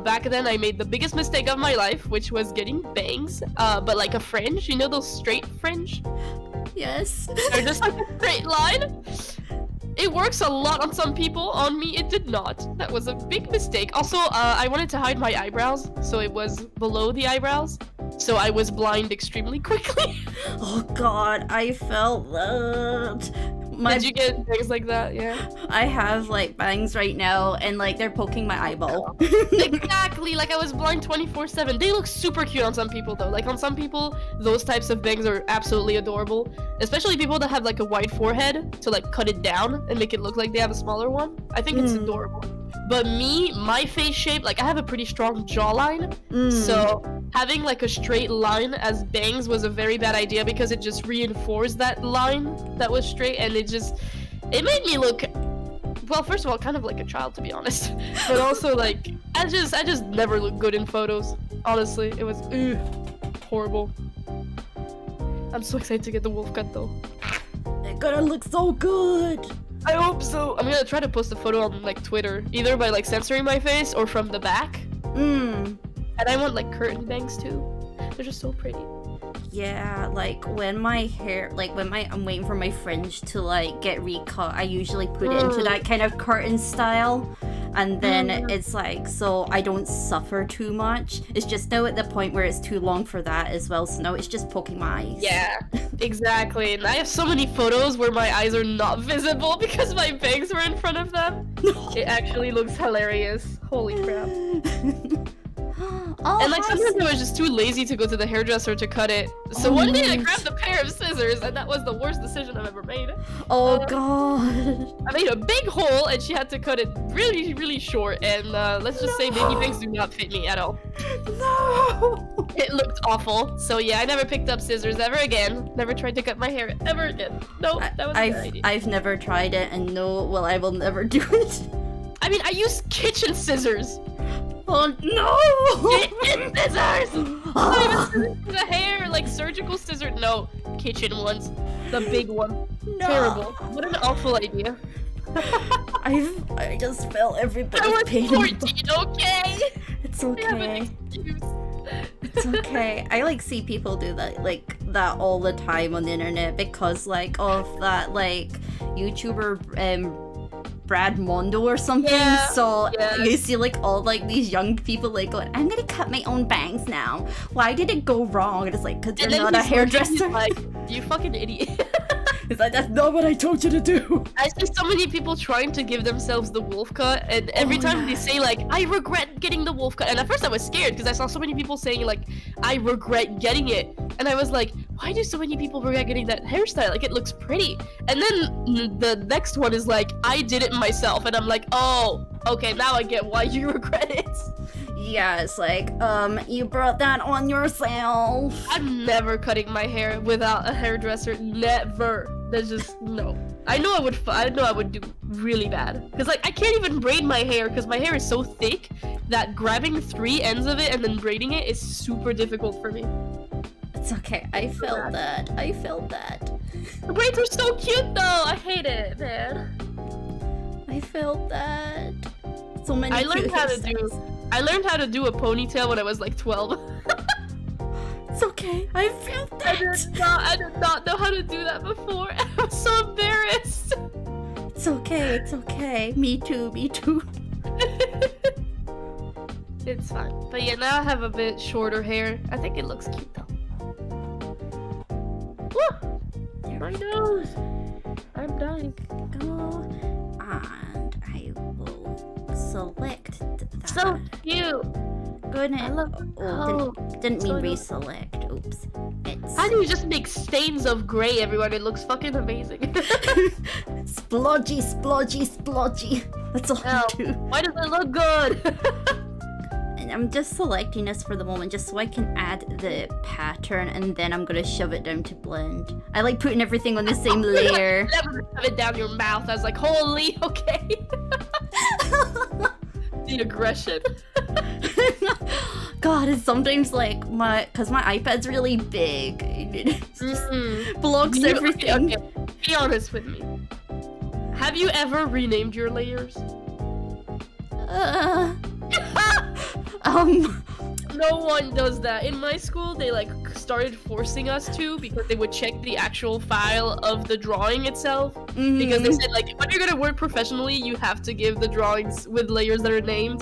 Back then, I made the biggest mistake of my life, which was getting bangs. But like a fringe. You know those straight fringe? Yes. They're just like a straight line. It works a lot on some people. On me, it did not. That was a big mistake. Also, I wanted to hide my eyebrows, so it was below the eyebrows. So I was blind extremely quickly. Oh god, I felt that. Did you get bangs like that? Yeah. I have like bangs right now, and like they're poking my eyeball. Exactly. Like I was blind 24/7. They look super cute on some people though. Like on some people, those types of bangs are absolutely adorable. Especially people that have like a wide forehead to like cut it down and make it look like they have a smaller one. I think it's adorable. But me, my face shape, like I have a pretty strong jawline. So having like a straight line as bangs was a very bad idea because it just reinforced that line that was straight, and it made me look, well, first of all, kind of like a child, to be honest. But also like I just never look good in photos. Honestly, it was horrible. I'm so excited to get the wolf cut though. It's gonna look so good. I hope so. I'm gonna try to post a photo on like Twitter, either by like censoring my face or from the back. And I want like curtain bangs too. They're just so pretty. Yeah, like when my hair, like when I'm waiting for my fringe to like get recut, I usually put it into that kind of curtain style. And then it's like, so I don't suffer too much. It's just now at the point where it's too long for that as well, so now it's just poking my eyes. Yeah, exactly. And I have so many photos where my eyes are not visible because my bangs were in front of them. It actually looks hilarious. Holy crap. Oh, and like sometimes I was just too lazy to go to the hairdresser to cut it. So one day I grabbed a pair of scissors and that was the worst decision I've ever made. Oh god. I made a big hole and she had to cut it really, really short, and let's just say baby bangs do not fit me at all. No! It looked awful. So yeah, I never picked up scissors ever again. Never tried to cut my hair ever again. No, that was a bad idea. I've never tried it, and no, well, I will never do it. I mean, I use kitchen scissors. Oh no! Kitchen scissors! Not even scissors for the hair, like surgical scissors. No, kitchen ones. The big one. No. Terrible. What an awful idea. I just felt every bit I of was pain. 14, okay? It's I have an okay. excuse. It's okay. I like see people do that all the time on the internet because like of that like YouTuber Brad Mondo or something. Yeah, so yeah. you see like all like these young people like going, I'm gonna cut my own bangs now. Why did it go wrong? And it's like, because you're not a hairdresser. Like, you fucking idiot. It's like, that's not what I told you to do. I see so many people trying to give themselves the wolf cut, and every time they say like, I regret getting the wolf cut, and at first I was scared because I saw so many people saying like, I regret getting it, and I was like, why do so many people regret getting that hairstyle? Like, it looks pretty. And then the next one is like, I did it myself, and I'm like, oh, okay, now I get why you regret it. Yeah, it's like, you brought that on yourself. I'm never cutting my hair without a hairdresser. Never. There's just no. I know I would do really bad because like I can't even braid my hair because my hair is so thick that grabbing 3 ends of it and then braiding it is super difficult for me. It's okay. I felt that. I felt that. The braids are so cute though. I hate it, man. I felt that. So many. I learned how to do a ponytail when I was like 12. It's okay. I felt that. I did not know how to do that before. I was so embarrassed. It's okay. It's okay. Me too. Me too. It's fine. But yeah, now I have a bit shorter hair. I think it looks cute though. Woo! My nose. I'm dying. Go. And I will select that. So cute. Goodness. I love didn't mean so reselect. Oops. It's how do you just make stains of gray everyone? It looks fucking amazing. splodgy, splodgy, splodgy. That's all I do. Why does it look good? And I'm just selecting this for the moment just so I can add the pattern and then I'm gonna shove it down to blend. I like putting everything on the same layer. Never shove it down your mouth. I was like, holy, okay. The aggression. God, it's sometimes like cause my iPad's really big. It just blocks everything. Okay. Be honest with me. Have you ever renamed your layers? No one does that. In my school, they like started forcing us to because they would check the actual file of the drawing itself. Because they said like, when you're gonna work professionally, you have to give the drawings with layers that are named.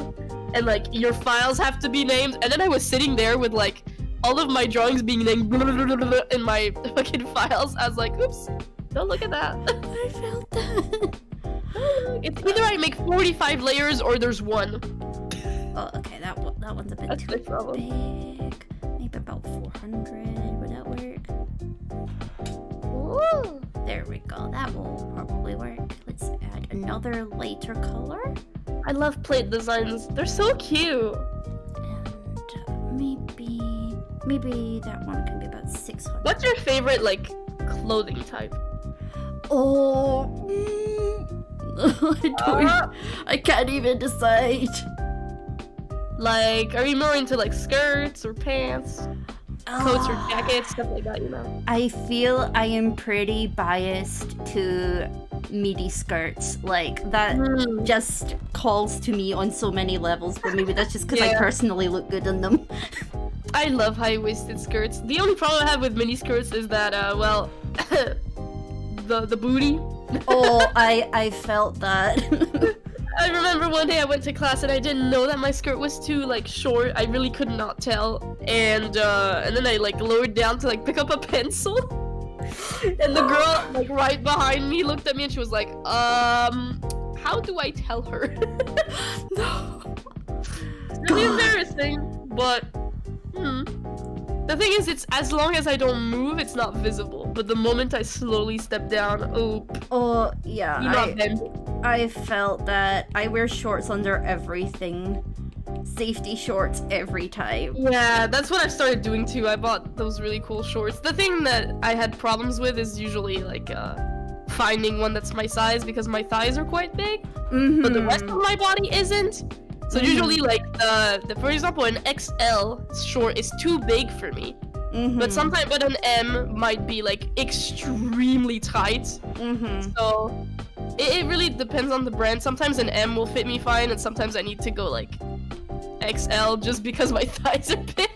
And like, your files have to be named. And then I was sitting there with like, all of my drawings being named in my fucking files. I was like, oops, don't look at that. I felt that. It's either I make 45 layers or there's one. Oh, okay, that one's a bit That's too my problem. big. Maybe about 400. Would that work? Ooh. There we go. That will probably work. Let's add another lighter color. I love plate designs. They're so cute. And maybe that one can be about 600. What's your favorite like clothing type? Oh, I can't even decide. Like, are you more into like skirts or pants? coats or jackets, stuff like that, you know. I feel I am pretty biased to midi skirts. Like, that just calls to me on so many levels, but maybe that's just because I personally look good in them. I love high-waisted skirts. The only problem I have with mini skirts is that, well, the booty. Oh, I felt that. I remember one day I went to class and I didn't know that my skirt was too like short. I really could not tell, and then I like lowered down to like pick up a pencil, and the girl like right behind me looked at me and she was like, how do I tell her? It's really embarrassing, but the thing is, it's as long as I don't move, it's not visible. But the moment I slowly step down, oh yeah, you're not bending. I felt that. I wear shorts under everything. Safety shorts every time. Yeah, that's what I've started doing too. I bought those really cool shorts. The thing that I had problems with is usually like finding one that's my size because my thighs are quite big, but the rest of my body isn't. So usually like the for example, an XL short is too big for me. But sometimes an M might be like extremely tight. So it really depends on the brand. Sometimes an M will fit me fine, and sometimes I need to go like XL just because my thighs are big.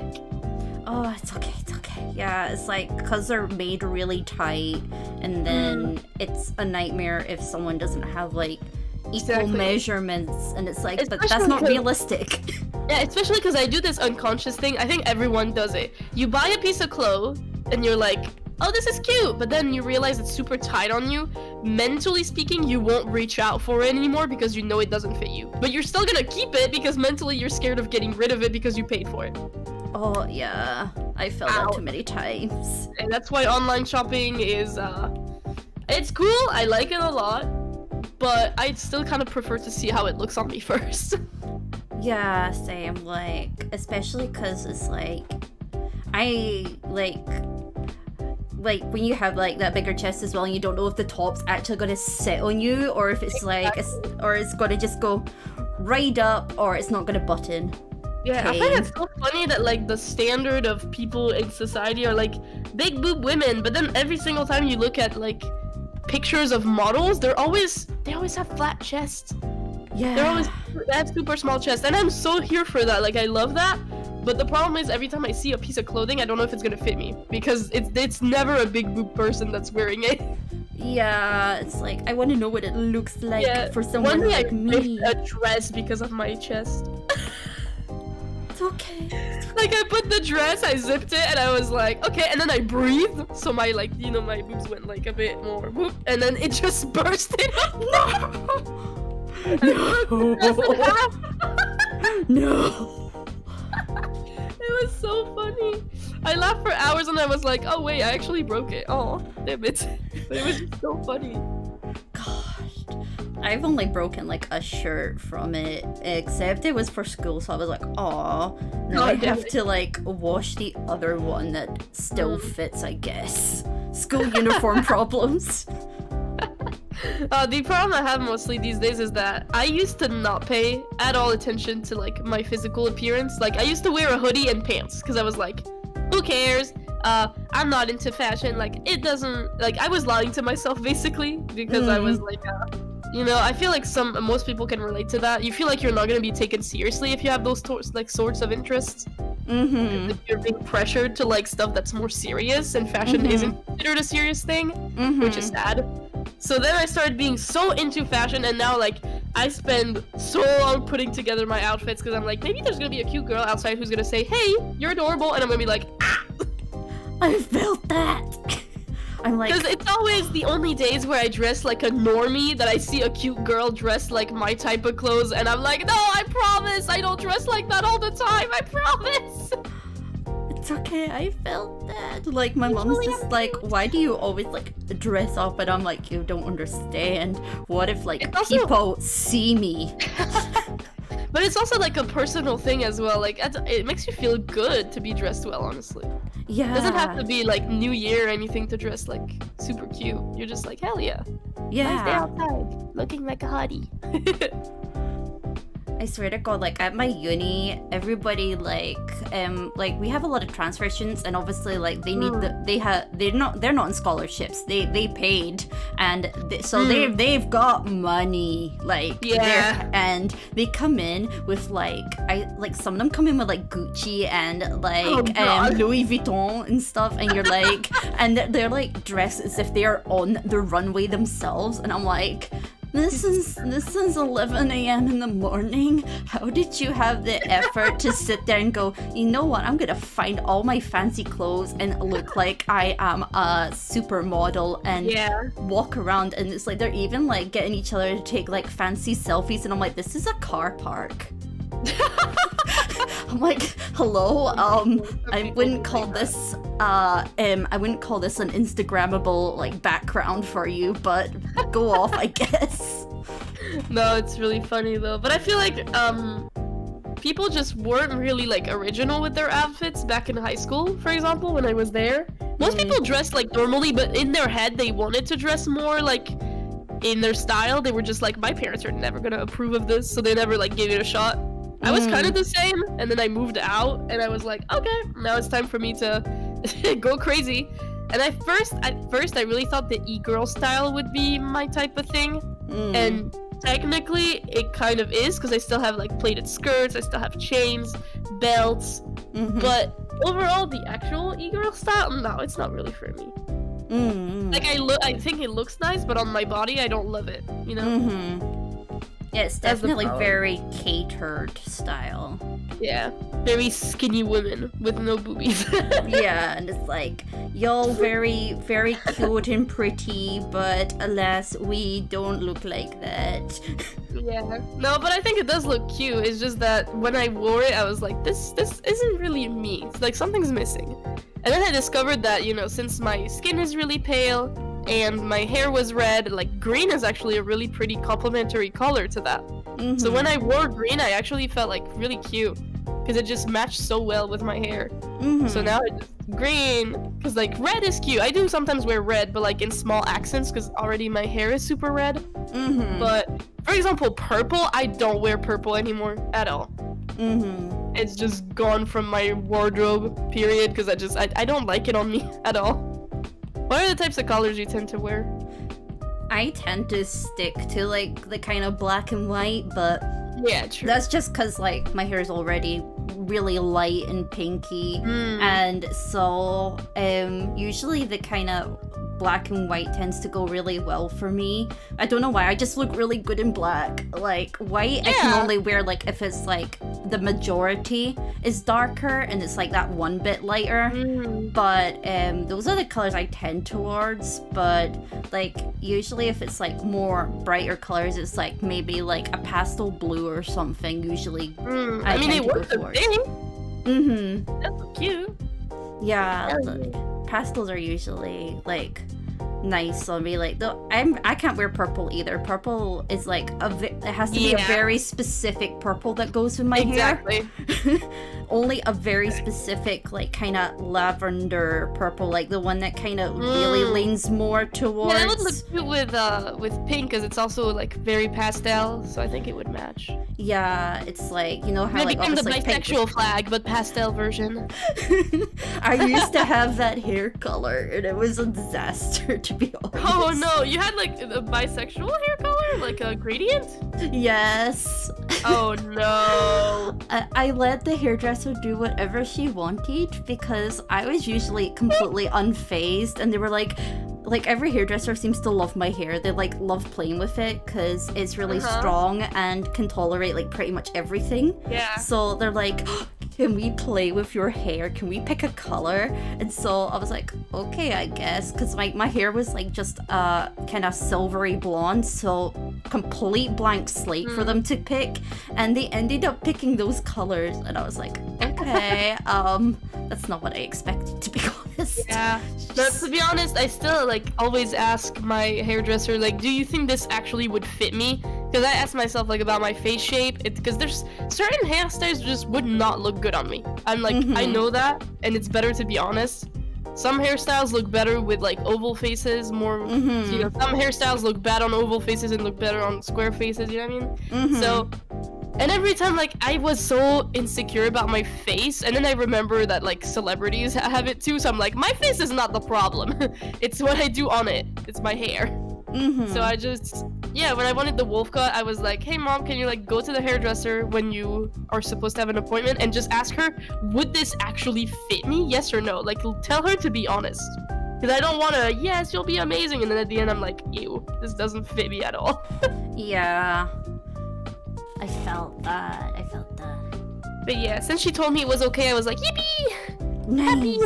Oh, it's okay, it's okay. Yeah, it's like because they're made really tight, and then it's a nightmare if someone doesn't have like equal measurements, and it's like, but that's not realistic. Yeah, especially because I do this unconscious thing. I think everyone does it. You buy a piece of clothes and you're like, oh, this is cute, but then you realize it's super tight on you. Mentally speaking, you won't reach out for it anymore because you know it doesn't fit you. But you're still gonna keep it because mentally you're scared of getting rid of it because you paid for it. Oh yeah, I felt that too many times. And that's why online shopping is, it's cool, I like it a lot, but I still kind of prefer to see how it looks on me first. Yeah, same, like, especially because it's like, I like when you have like that bigger chest as well and you don't know if the top's actually gonna sit on you or if it's like, or it's gonna just go right up or it's not gonna button. Yeah, I find it so funny that like the standard of people in society are like big boob women, but then every single time you look at like pictures of models, they always have flat chests. Yeah, they have super small chests, and I'm so here for that. Like I love that, but the problem is every time I see a piece of clothing, I don't know if it's gonna fit me because it's never a big boob person that's wearing it. Yeah, it's like I want to know what it looks like for someone like me. A dress because of my chest. It's okay. Like I put the dress, I zipped it, and I was like, okay, and then I breathed, so my like, you know, my boobs went like a bit more, whoop, and then it just bursted. No. No. It was so funny. I laughed for hours and I was like, oh wait, I actually broke it. Oh, damn it. But it was just so funny. Gosh. I've only broken like a shirt from it, except it was for school, so I was like, aw. Now I have to like wash the other one that still fits, I guess. School uniform problems. The problem I have mostly these days is that I used to not pay at all attention to like my physical appearance. Like I used to wear a hoodie and pants because I was like, who cares? I'm not into fashion. Like it doesn't, like I was lying to myself basically because I was like, you know, I feel like most people can relate to that. You feel like you're not gonna be taken seriously if you have those sorts of interests. If you're being pressured to like stuff that's more serious, and fashion isn't considered a serious thing, which is sad. So then I started being so into fashion, and now like I spend so long putting together my outfits because I'm like, maybe there's gonna be a cute girl outside who's gonna say, hey, you're adorable, and I'm gonna be like, ah! I felt that. I'm like, because it's always the only days where I dress like a normie that I see a cute girl dressed like my type of clothes, and I'm like, no, I promise I don't dress like that all the time, I promise. It's okay, I felt that. Like my mom's just like, why do you always like dress up? And I'm like, you don't understand. What if like people see me? But it's also like a personal thing as well. Like it makes you feel good to be dressed well, honestly. Yeah. It doesn't have to be like New Year or anything to dress like super cute. You're just like, hell yeah. Yeah. Nice day outside, looking like a hottie. I swear to God, like at my uni, everybody like we have a lot of transfer students, and obviously like they need they're not on scholarships. They paid, and they've got money, like and they come in with like some of them come in with like Gucci and like Louis Vuitton and stuff, and you're like, and they're like dressed as if they are on the runway themselves, and I'm like, this is 11 a.m. in the morning. How did you have the effort to sit there and go, you know what, I'm gonna find all my fancy clothes and look like I am a supermodel and walk around, and it's like they're even like getting each other to take like fancy selfies, and I'm like, this is a car park. I'm like, hello, I wouldn't call this an Instagrammable like background for you, but go off, I guess. No, it's really funny though. But I feel like people just weren't really like original with their outfits back in high school, for example, when I was there. Most people dressed like normally, but in their head they wanted to dress more like in their style. They were just like, my parents are never gonna approve of this, so they never like gave it a shot. I was kind of the same, and then I moved out, and I was like, okay, now it's time for me to go crazy. And at first, I really thought the e-girl style would be my type of thing, and technically, it kind of is, because I still have like pleated skirts, I still have chains, belts, but overall, the actual e-girl style, no, it's not really for me. Like I think it looks nice, but on my body, I don't love it, you know? Yeah, it's definitely very catered style. Yeah, very skinny women with no boobies. Yeah, and it's like, y'all very, very cute and pretty, but alas, we don't look like that. Yeah, no, but I think it does look cute. It's just that when I wore it, I was like, this isn't really me. It's like something's missing. And then I discovered that, you know, since my skin is really pale, and my hair was red, like green is actually a really pretty complementary color to that. So when I wore green, I actually felt like really cute because it just matched so well with my hair. So now it's just green, because like red is cute. I do sometimes wear red, but like in small accents because already my hair is super red. But for example, purple, I don't wear purple anymore at all. It's just gone from my wardrobe, period, because I don't like it on me at all. What are the types of colors you tend to wear? I tend to stick to like the kind of black and white, but yeah, true. That's just because like my hair is already really light and pinky, and so usually the kind of black and white tends to go really well for me. I don't know why, I just look really good in black. Like white, I can only wear like if it's like the majority is darker and it's like that one bit lighter. But those are the colors I tend towards. But like usually if it's like more brighter colors, it's like maybe like a pastel blue or something. Usually I mean, it works a thing. That's so cute. Yeah, pastels are usually like nice on me. Like though I can't wear purple either. Purple is like it has to be a very specific purple that goes with my hair. Only a very specific like kind of lavender purple, like the one that kind of really leans more towards. Yeah, that would look cute with pink because it's also like very pastel, so I think it would match. Yeah, it's like, you know how it like became the bisexual pink... flag, but pastel version. I used to have that hair color, and it was a disaster, to be honest. Oh no, you had like a bisexual hair color, like a gradient? Yes. Oh no. I let the hairdresser do whatever she wanted because I was usually completely unfazed, and they were like every hairdresser seems to love my hair. They like love playing with it because it's really strong and can tolerate like pretty much everything. Yeah. So they're like, can we play with your hair? Can we pick a color? And so I was like, okay, I guess, because like my hair was like just kind of silvery blonde, so complete blank slate for them to pick, and they ended up picking those colors, and I was like, okay, that's not what I expected, to be honest. Yeah, but to be honest, I still like always ask my hairdresser, like, do you think this actually would fit me? Because I ask myself like about my face shape, because there's certain hairstyles just would not look good on me. I'm like, I know that, and it's better to be honest. Some hairstyles look better with like oval faces, more, you know, some hairstyles look bad on oval faces and look better on square faces, you know what I mean? So And every time, like, I was so insecure about my face, and then I remember that, like, celebrities have it too, so I'm like, my face is not the problem. It's what I do on it. It's my hair. So I just, yeah, when I wanted the wolf cut, I was like, hey mom, can you like go to the hairdresser when you are supposed to have an appointment and just ask her, would this actually fit me? Yes or no? Like, tell her to be honest. Because I don't want to, yes, you'll be amazing. And then at the end, I'm like, ew, this doesn't fit me at all. Yeah. I felt that. But yeah, since she told me it was okay, I was like, yippee! Nice. Happy.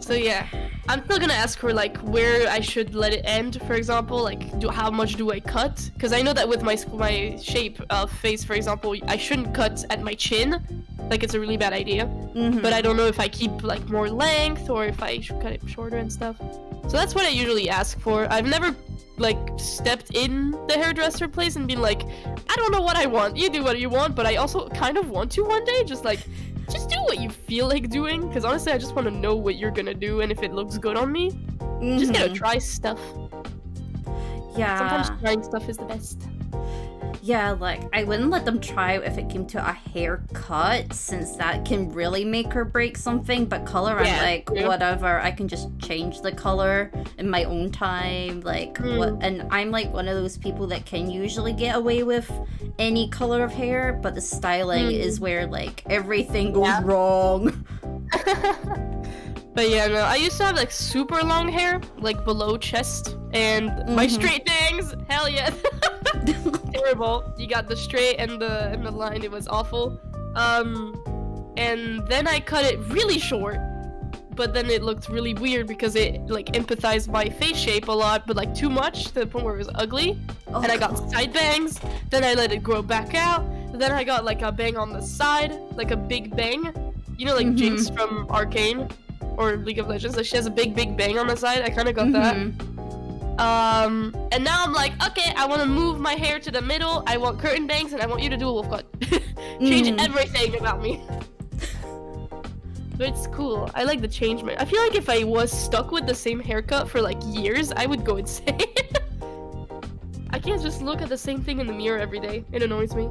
So yeah, I'm still gonna ask her like where I should let it end, for example, like how much do I cut? Because I know that with my shape of face, for example, I shouldn't cut at my chin, like it's a really bad idea. But I don't know if I keep like more length or if I should cut it shorter and stuff. So that's what I usually ask for. I've never like stepped in the hairdresser place and been like, I don't know what I want. You do what you want, but I also kind of want to one day, just do what you feel like doing, because honestly I just want to know what you're gonna do and if it looks good on me. Just gotta try stuff. Yeah. Sometimes trying stuff is the best. Yeah, like, I wouldn't let them try if it came to a haircut, since that can really make or break something, but color, Yeah, I'm like, yeah. whatever, I can just change the color in my own time, like, and I'm like one of those people that can usually get away with any color of hair, but the styling is where, like, everything goes wrong. But yeah, no, I used to have like super long hair, like below chest, and my straight bangs, hell yeah. Terrible. You got the straight and the line, it was awful. And then I cut it really short, but then it looked really weird because it like empathized my face shape a lot, but like too much to the point where it was ugly. And I got side bangs, then I let it grow back out, then I got like a bang on the side, like a big bang. You know, like Jinx from Arcane or League of Legends, like she has a big bang on the side. I kind of got that. And now I'm like, okay, I want to move my hair to the middle. I want curtain bangs, and I want you to do a wolf cut. Change everything about me. But it's cool. I like the change. I feel like if I was stuck with the same haircut for like years, I would go insane. I can't just look at the same thing in the mirror every day. It annoys me.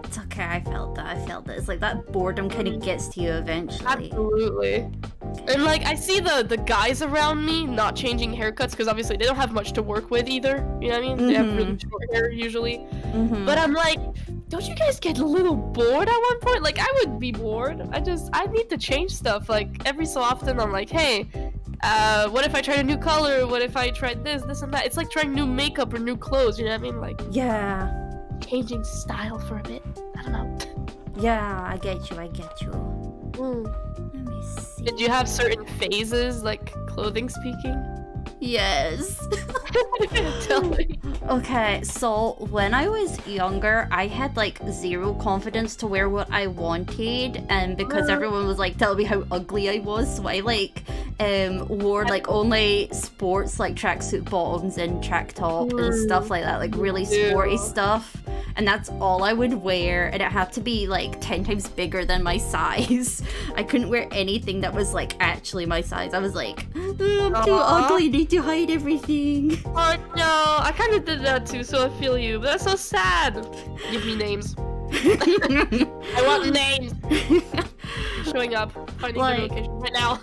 It's okay, I felt that. It's like that boredom kind of gets to you eventually. Absolutely. And like, I see the guys around me not changing haircuts because obviously they don't have much to work with either. You know what I mean? They have really short hair usually. But I'm like, don't you guys get a little bored at one point? Like, I would be bored. I need to change stuff. Like, every so often I'm like, hey, what if I tried a new color? What if I tried this and that? It's like trying new makeup or new clothes, you know what I mean? Like, yeah. Changing style for a bit. I don't know. Yeah, I get you. Let me see. Did you have certain phases, like clothing speaking? Yes. Tell me. Okay, so when I was younger, I had like zero confidence to wear what I wanted, and because everyone was like telling me how ugly I was, so I like wore like only sports like tracksuit bottoms and track top and stuff like that, like really sporty stuff. And that's all I would wear, and it had to be like 10 times bigger than my size. I couldn't wear anything that was like actually my size. I was like, I'm too ugly, need to hide everything. Oh no, I kind of did that too, so I feel you. But that's so sad. Give me names. I want names. Showing up, finding the location right now.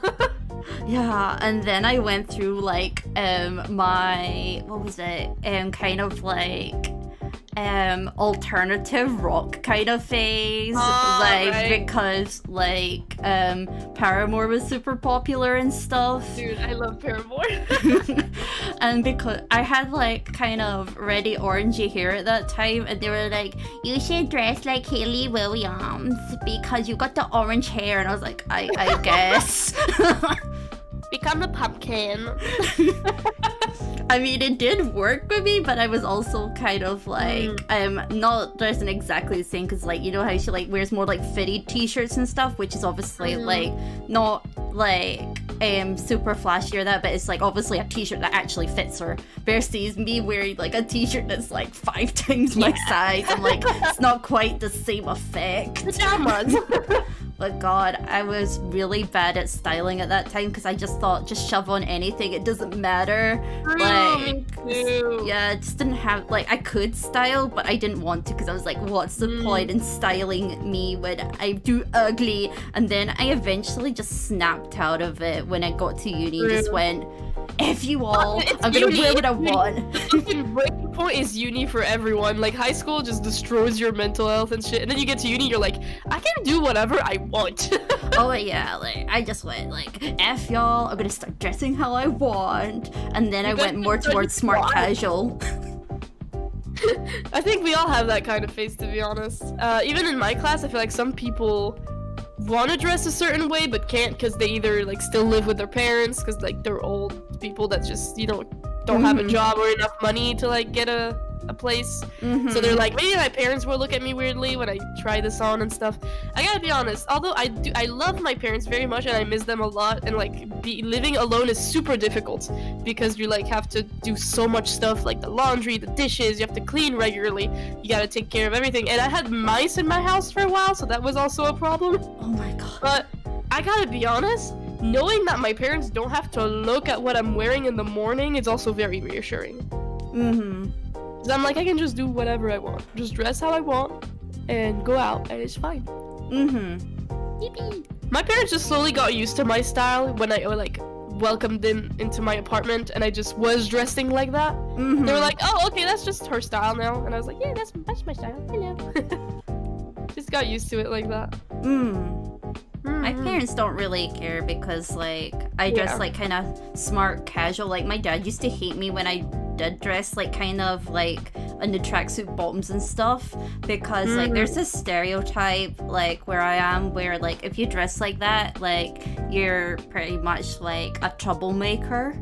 Yeah, and then I went through like my, what was it? Kind of like alternative rock kind of phase, because like Paramore was super popular and stuff. Dude, I love Paramore. And because I had like kind of reddy orangey hair at that time, and they were like, you should dress like Hayley Williams because you got the orange hair, and I was like, I guess. Become a pumpkin. I mean, it did work with me, but I was also kind of like, not dressing exactly the same, because like, you know how she like wears more like fitted t-shirts and stuff, which is obviously like not like super flashy or that, but it's like obviously a t-shirt that actually fits her, versus me wearing like a t-shirt that's like 5 times my size. I'm like, it's not quite the same effect. Pajamas. But God, I was really bad at styling at that time because I just thought, just shove on anything, it doesn't matter. Like, yeah, it just didn't have, like, I could style, but I didn't want to because I was like, what's the point in styling me when I'm too ugly? And then I eventually just snapped out of it when I got to uni, just went, F you all, I'm gonna wear what I want. The fucking breaking point is uni for everyone. Like, high school just destroys your mental health and shit, and then you get to uni, you're like, I can do whatever I want. Oh yeah, like, I just went like, F y'all, I'm gonna start dressing how I want. And then I went more towards smart casual. I think we all have that kind of phase, to be honest. Even in my class, I feel like some people want to dress a certain way but can't because they either like still live with their parents because like they're old people that just, you know, don't have a job or enough money to like get a place. So they're like, maybe my parents will look at me weirdly when I try this on and stuff. I gotta be honest, although I love my parents very much and I miss them a lot, and like living alone is super difficult because you like have to do so much stuff, like the laundry, the dishes, you have to clean regularly, you gotta take care of everything. And I had mice in my house for a while, so that was also a problem. Oh my god. But I gotta be honest, knowing that my parents don't have to look at what I'm wearing in the morning is also very reassuring. Cause I'm like, I can just do whatever I want, just dress how I want and go out and it's fine. Yippee. My parents just slowly got used to my style when I like welcomed them into my apartment and I just was dressing like that. They were like, oh, okay, that's just her style now. And I was like, yeah, that's my style. Hello. Just got used to it like that. My parents don't really care because like I dress like kind of smart casual. Like my dad used to hate me when I did dress like kind of like in the tracksuit bottoms and stuff because like there's this stereotype like where I am where like if you dress like that like you're pretty much like a troublemaker.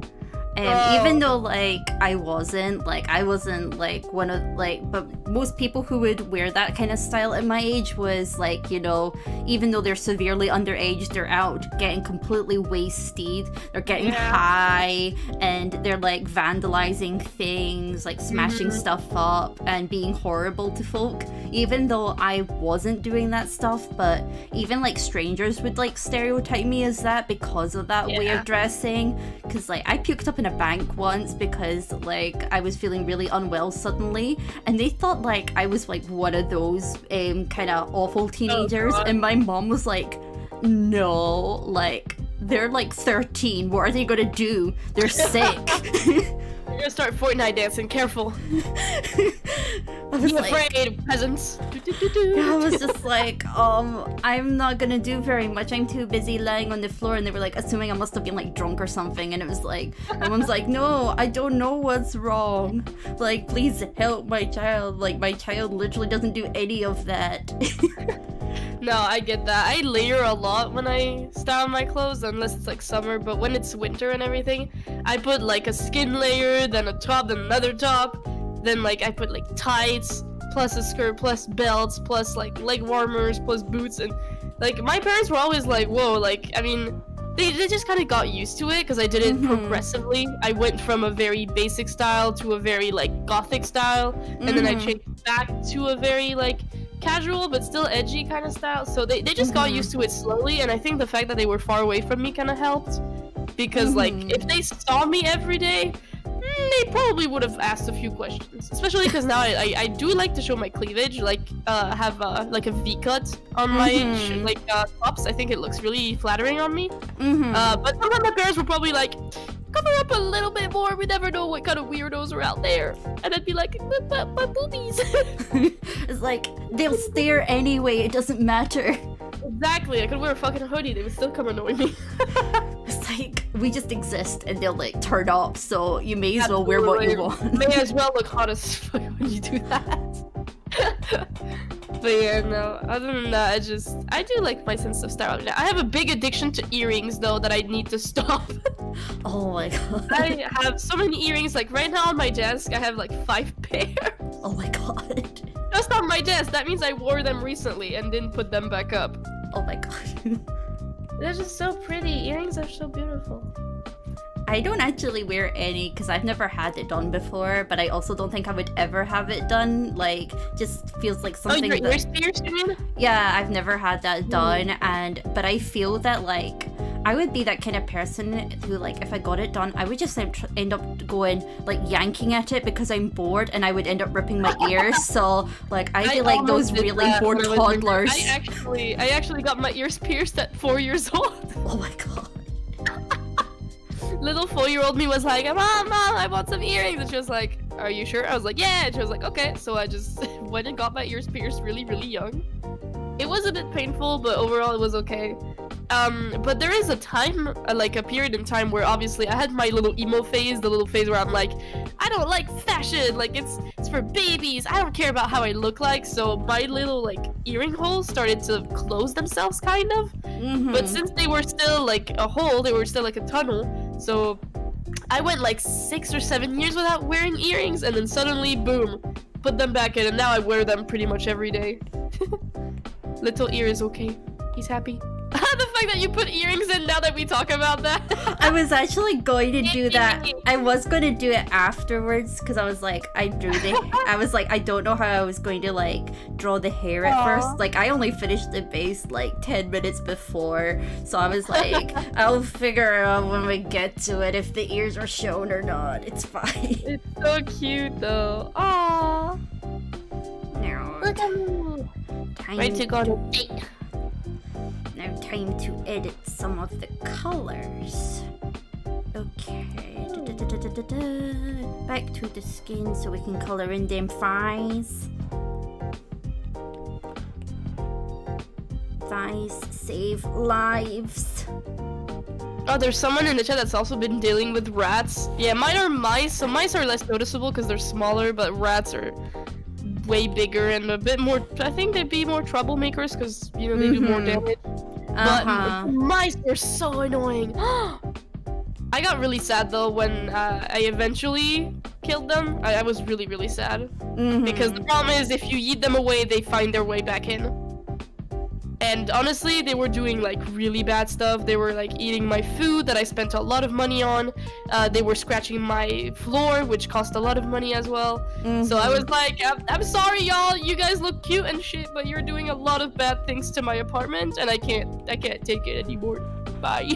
Even though like I wasn't like one of like, but most people who would wear that kind of style at my age was like, you know, even though they're severely underage, they're out getting completely wasted, they're getting high, and they're like vandalizing things, like smashing stuff up and being horrible to folk. Even though I wasn't doing that stuff, but even like strangers would like stereotype me as that because of that way of dressing. Because like I puked up in a bank once because like I was feeling really unwell suddenly, and they thought like I was like one of those kind of awful teenagers, and my mom was like, no, like they're like 13, what are they gonna do? They're sick. You're gonna start Fortnite dancing, careful. I was Be afraid, peasants. I was just like, I'm not gonna do very much. I'm too busy lying on the floor. And they were like, assuming I must have been like drunk or something. And it was like, my mom's like, no, I don't know what's wrong. Like, please help my child. Like, my child literally doesn't do any of that. No, I get that. I layer a lot when I style my clothes, unless it's like summer, but when it's winter and everything, I put like a skin layer, then a top, then another top, then like I put like tights, plus a skirt, plus belts, plus like leg warmers, plus boots, and like my parents were always like, whoa, like, I mean, they just kind of got used to it because I did it progressively. I went from a very basic style to a very like gothic style, and then I changed back to a very like casual but still edgy kind of style. So they just got used to it slowly, and I think the fact that they were far away from me kind of helped because like if they saw me every day, they probably would have asked a few questions, especially because now I do like to show my cleavage, like have like a V-cut on my tops. I think it looks really flattering on me. But some of my parents were probably like, cover up a little bit more, we never know what kind of weirdos are out there. And I'd be like, but my boobies. It's like, they'll stare anyway, it doesn't matter. Exactly, I could wear a fucking hoodie, they would still come annoy me. It's like, we just exist and they'll like turn up, so you may as well wear what you want. May as well look hot as fuck when you do that. But yeah, no, other than that, I do like my sense of style. I have a big addiction to earrings though that I need to stop. Oh my god. I have so many earrings, like right now on my desk I have like 5 pairs. Oh my god. That's not my desk, that means I wore them recently and didn't put them back up. Oh my god. They're just so pretty, earrings are so beautiful. I don't actually wear any because I've never had it done before, but I also don't think I would ever have it done. Like, just feels like something your ears pierced, you mean? Yeah, I've never had that done, but I feel that, like, I would be that kind of person who, like, if I got it done, I would just end up going, like, yanking at it because I'm bored, and I would end up ripping my ears. So, like, I feel like those really bored toddlers. I actually got my ears pierced at 4 years old. Oh my god. Little 4-year-old me was like, Mom, I want some earrings. And she was like, are you sure? I was like, yeah. And she was like, okay. So I just went and got my ears pierced really, really young. It was a bit painful, but overall it was okay. But there is a time, like a period in time where obviously I had my little emo phase, the little phase where I'm like, I don't like fashion, like it's for babies, I don't care about how I look like, so my little like earring holes started to close themselves kind of, but since they were still like a hole, they were still like a tunnel, so I went like 6 or 7 years without wearing earrings, and then suddenly, boom, put them back in, and now I wear them pretty much every day. Little ear is okay, he's happy. The fact that you put earrings in now that we talk about that. I was actually going to do that. I was going to do it afterwards because I was like, I was like, I don't know how I was going to like draw the hair at first. Like, I only finished the base like 10 minutes before. So I was like, I'll figure out when we get to it if the ears are shown or not. It's fine. It's so cute though. Aww. No. Look at me. Ready to go to date. Now time to edit some of the colors. Okay. Back to the skin so we can color in them thighs. Thighs save lives. Oh, there's someone in the chat that's also been dealing with rats. Yeah, mine are mice, so mice are less noticeable because they're smaller, but rats are way bigger and a bit more, I think they'd be more troublemakers because, you know, they do more damage. But mice were so annoying. I got really sad though when I eventually killed them. I was really, really sad. Because the problem is if you yeet them away, they find their way back in. And honestly, they were doing like really bad stuff. They were like eating my food that I spent a lot of money on. They were scratching my floor, which cost a lot of money as well. So I was like, I'm sorry y'all, you guys look cute and shit, but you're doing a lot of bad things to my apartment and I can't take it anymore. Bye.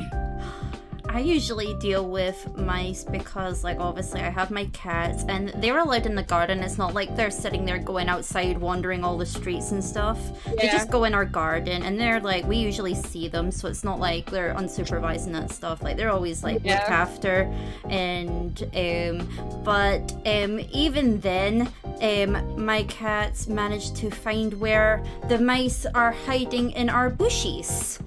I usually deal with mice because, like, obviously I have my cats and they're allowed in the garden. It's not like they're sitting there going outside wandering all the streets and stuff. They just go in our garden and they're like, we usually see them, so it's not like they're unsupervised and that stuff. Like, they're always like looked after. And but even then, my cats managed to find where the mice are hiding in our bushes.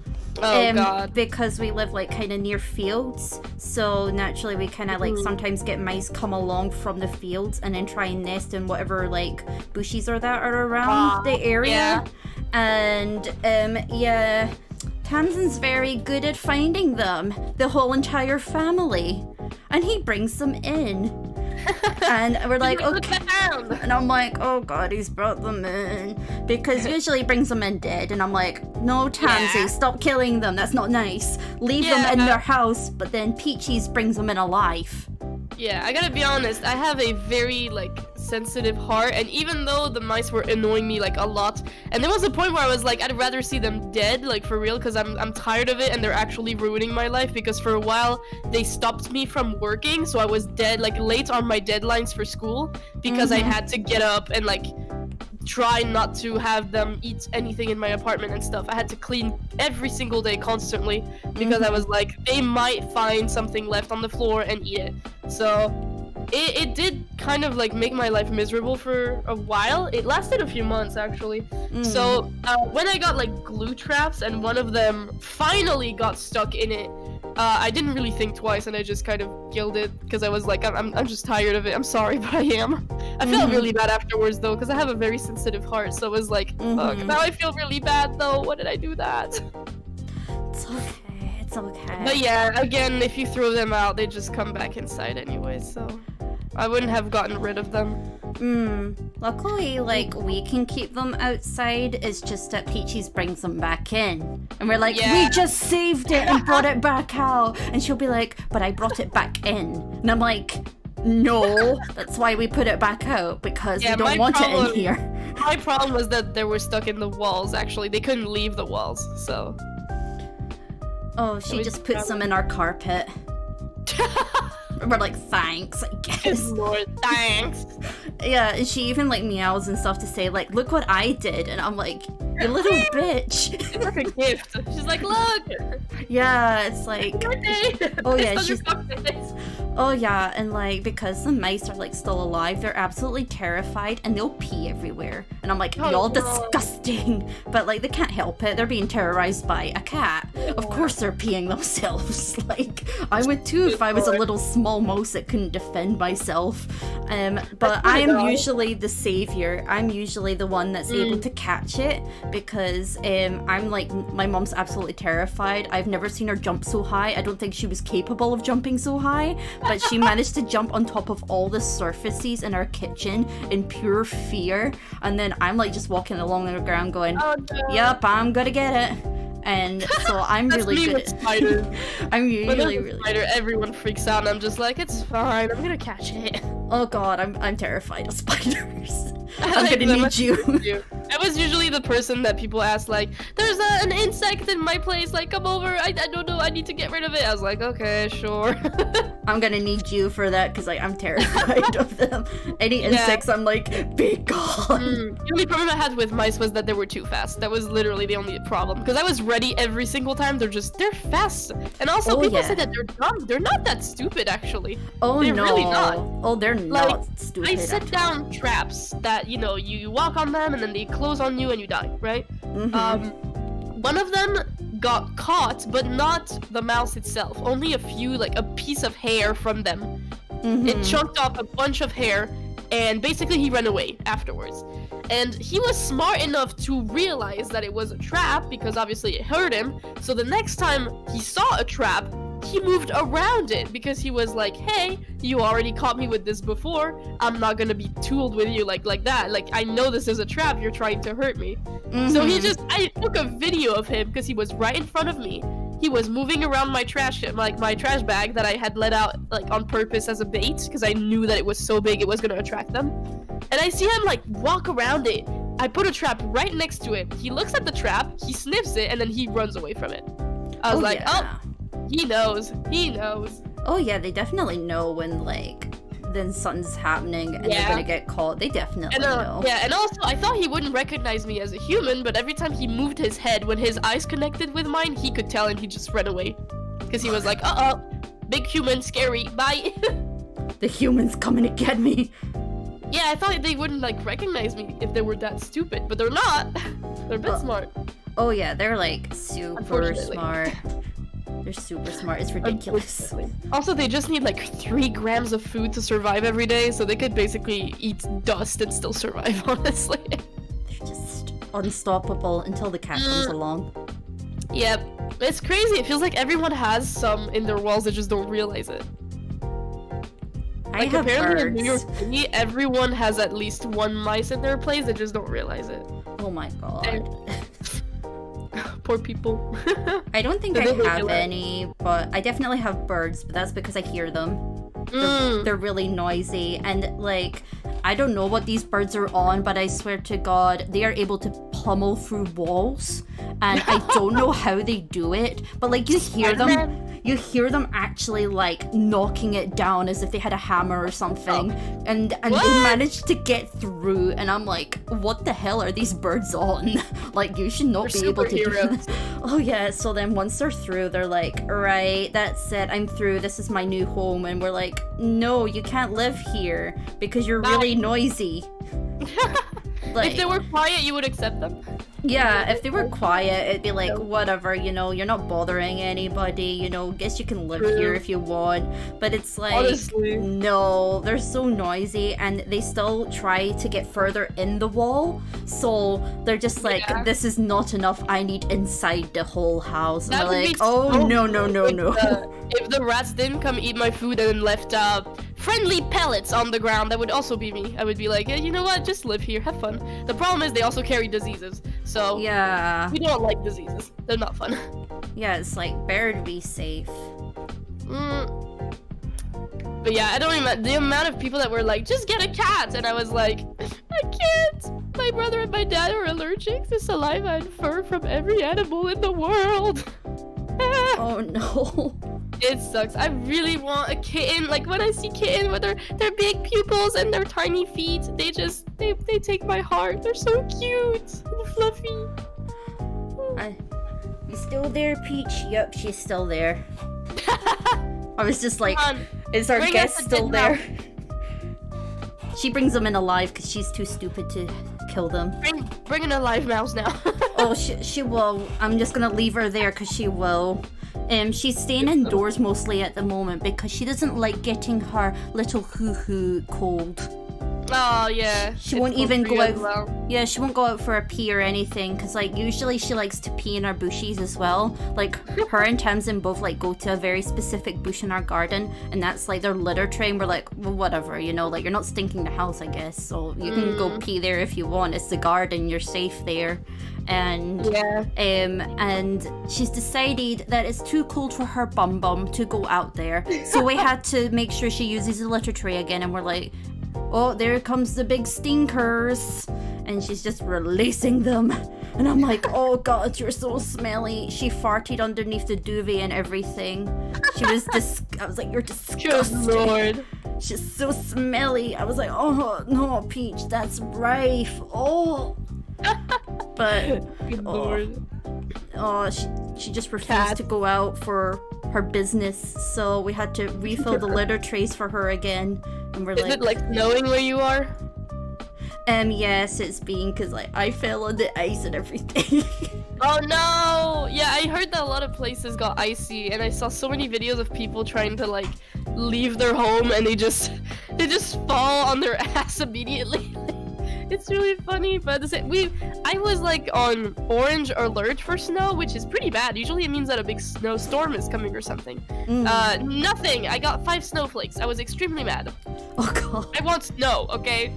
Oh god. Because we live like kind of near fields, so naturally we kind of like sometimes get mice come along from the fields and then try and nest in whatever like bushes or that are around the area. And yeah, Tamsin's very good at finding them, the whole entire family, and he brings them in. And we're like, okay. And I'm like, oh god, he's brought them in. Because usually he brings them in dead. And I'm like, no, Tansy, stop killing them. That's not nice. Leave them in their house. But then Peaches brings them in alive. Yeah, I gotta be honest, I have a very, like, sensitive heart, and even though the mice were annoying me, like, a lot, and there was a point where I was like, I'd rather see them dead, like, for real, because I'm tired of it, and they're actually ruining my life, because for a while, they stopped me from working, so I was dead, like, late on my deadlines for school, because I had to get up and, like, try not to have them eat anything in my apartment and stuff. I had to clean every single day constantly because I was like, they might find something left on the floor and eat it. So it did kind of like make my life miserable for a while. It lasted a few months actually. So when I got like glue traps and one of them finally got stuck in it, I didn't really think twice and I just kind of killed it because I was like, I'm just tired of it. I'm sorry, but I am. I felt really bad afterwards though because I have a very sensitive heart, so it was like, fuck, now I feel really bad though. What did I do that? It's okay. It's okay. But yeah, again, if you throw them out, they just come back inside anyway, so I wouldn't have gotten rid of them. Luckily, like, we can keep them outside. It's just that Peaches brings them back in. And we're like, we just saved it and brought it back out. And she'll be like, but I brought it back in. And I'm like, no, that's why we put it back out, because we don't want it in here. My problem was that they were stuck in the walls, actually. They couldn't leave the walls, so... Oh, she just puts them in our carpet. We're like, thanks, I guess. Lord, thanks. Yeah, and she even like meows and stuff to say like, look what I did, and I'm like, you little bitch. It's like a gift. She's like, look. Yeah, it's like, oh yeah, she's. Birthday. Oh yeah, and like because the mice are like still alive, they're absolutely terrified and they'll pee everywhere. And I'm like, y'all disgusting. But like they can't help it. They're being terrorized by a cat. Of course they're peeing themselves. Like I would too if I was a little small mouse that couldn't defend myself. But I am usually the savior. I'm usually the one that's able to catch it because I'm like, my mom's absolutely terrified. I've never seen her jump so high. I don't think she was capable of jumping so high. But she managed to jump on top of all the surfaces in our kitchen in pure fear. And then I'm like just walking along the ground going, yep, I'm gonna get it. And so I'm really good at spiders. I'm really spider, everyone freaks out and I'm just like, it's fine, I'm gonna catch it. Oh god, I'm terrified of spiders. I'm gonna need you. I was usually the person that people ask like, there's an insect in my place, like come over, I don't know, I need to get rid of it. I was like, okay, sure. I'm gonna need you for that because like I'm terrified of them. Any insects, I'm like, be gone. The only problem I had with mice was that they were too fast. That was literally the only problem because I was ready every single time. They're fast. And also people say that they're dumb. They're not that stupid actually. Oh they're no. Really not. Oh, they're not stupid. I set down traps that, you know, you walk on them and then they close on you and you die, right? One of them got caught, but not the mouse itself. Only a few, like a piece of hair from them. It chunked off a bunch of hair, and basically he ran away afterwards. And he was smart enough to realize that it was a trap, because obviously it hurt him. So the next time he saw a trap, he moved around it, because he was like, hey, you already caught me with this before. I'm not gonna be tooled with you like that. Like, I know this is a trap, you're trying to hurt me. So I took a video of him, because he was right in front of me. He was moving around my trash bag that I had let out like on purpose as a bait, because I knew that it was so big it was gonna attract them. And I see him like walk around it. I put a trap right next to him. He looks at the trap, he sniffs it, and then he runs away from it. I was he knows. Oh yeah, they definitely know when like then something's happening and they're gonna get caught. They definitely know. Yeah, and also I thought he wouldn't recognize me as a human, but every time he moved his head, when his eyes connected with mine, he could tell and he just ran away. Because he was like, big human, scary, bye. The human's coming to get me. Yeah, I thought they wouldn't like recognize me if they were that stupid, but they're not. They're a bit smart. Oh yeah, they're like super smart. They're super smart. It's ridiculous. Also, they just need like 3 grams of food to survive every day, so they could basically eat dust and still survive, honestly. They're just unstoppable until the cat comes along. Yep. It's crazy. It feels like everyone has some in their walls that just don't realize it. I have apparently birds. In New York City, everyone has at least 1 mice in their place that just don't realize it. Oh my god. Poor people. I don't think I have any, but I definitely have birds, but that's because I hear them. They're really noisy, and like, I don't know what these birds are on, but I swear to god, they are able to pummel through walls, and I don't know how they do it, but like you hear them actually like knocking it down as if they had a hammer or something, and they managed to get through, and I'm like, what the hell are these birds on? Like, you should not be able to do this. Oh yeah, so then once they're through, they're like, right, that's it, I'm through, this is my new home, and we're like, no, you can't live here because you're really noisy. Like, if they were quiet, you would accept them? Yeah, if they were quiet, it'd be like, whatever, you know, you're not bothering anybody, you know, guess you can live here if you want. But it's like, Honestly. no, they're so noisy and they still try to get further in the wall. So they're just like, this is not enough, I need inside the whole house. And That they're would like, be oh, so no. If the rats didn't come eat my food and then left friendly pellets on the ground, that would also be me. I would be like, you know what, just live here, have fun. The problem is they also carry diseases, so Yeah. we don't like diseases. They're not fun. Yeah, it's like, better to be safe. But yeah, I don't even, the amount of people that were like, just get a cat, and I was like, I can't. My brother and my dad are allergic to saliva and fur from every animal in the world. Oh no. It sucks. I really want a kitten. Like when I see kitten with their big pupils and their tiny feet, they take my heart. They're so cute and fluffy. You still there, Peach? Yep, she's still there. I was just like, is our guest still there? She brings them in alive because she's too stupid to kill them. Bring in a live mouse now. Oh, she will. I'm just gonna leave her there because she will. She's staying indoors mostly at the moment because she doesn't like getting her little hoo-hoo cold. Oh yeah. She won't even go out. Yeah, she won't go out for a pee or anything because like usually she likes to pee in our bushes as well. Like her and Tamsin both like go to a very specific bush in our garden and that's like their litter tray and we're like, well, whatever, you know, like you're not stinking the house, I guess. So you can go pee there if you want. It's the garden, you're safe there. And and she's decided that it's too cold for her bum to go out there. So we had to make sure she uses the litter tray again and we're like, oh, there comes the big stinkers. And she's just releasing them. And I'm like, oh god, you're so smelly. She farted underneath the duvet and everything. She was I was like, you're disgusting. Good lord. She's so smelly. I was like, oh no, Peach, that's brave. Oh. But Good lord. Oh, she just refused to go out for her business, so we had to refill the litter trays for her again. And we're Is it like snowing where you are? Yes, it's been because like I fell on the ice and everything. Oh no! Yeah, I heard that a lot of places got icy, and I saw so many videos of people trying to like leave their home and they just fall on their ass immediately. It's really funny, but I was like on orange alert for snow, which is pretty bad. Usually it means that a big snowstorm is coming or something. Nothing. I got 5 snowflakes. I was extremely mad. Oh god. I want snow, okay?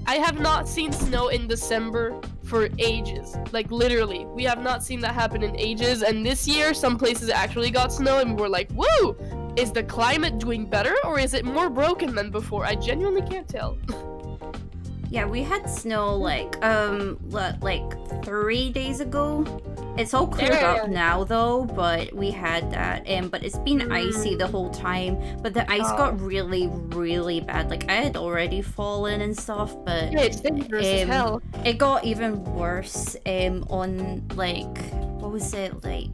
I have not seen snow in December for ages. Like literally, we have not seen that happen in ages. And this year, some places actually got snow, and we were like, "Woo! Is the climate doing better, or is it more broken than before?" I genuinely can't tell. Yeah, we had snow like 3 days ago. It's all cleared up now though, but we had that, but it's been icy the whole time. But the ice got really, really bad. Like I had already fallen and stuff, but Yeah, it's dangerous as hell. it got even worse. On like what was it like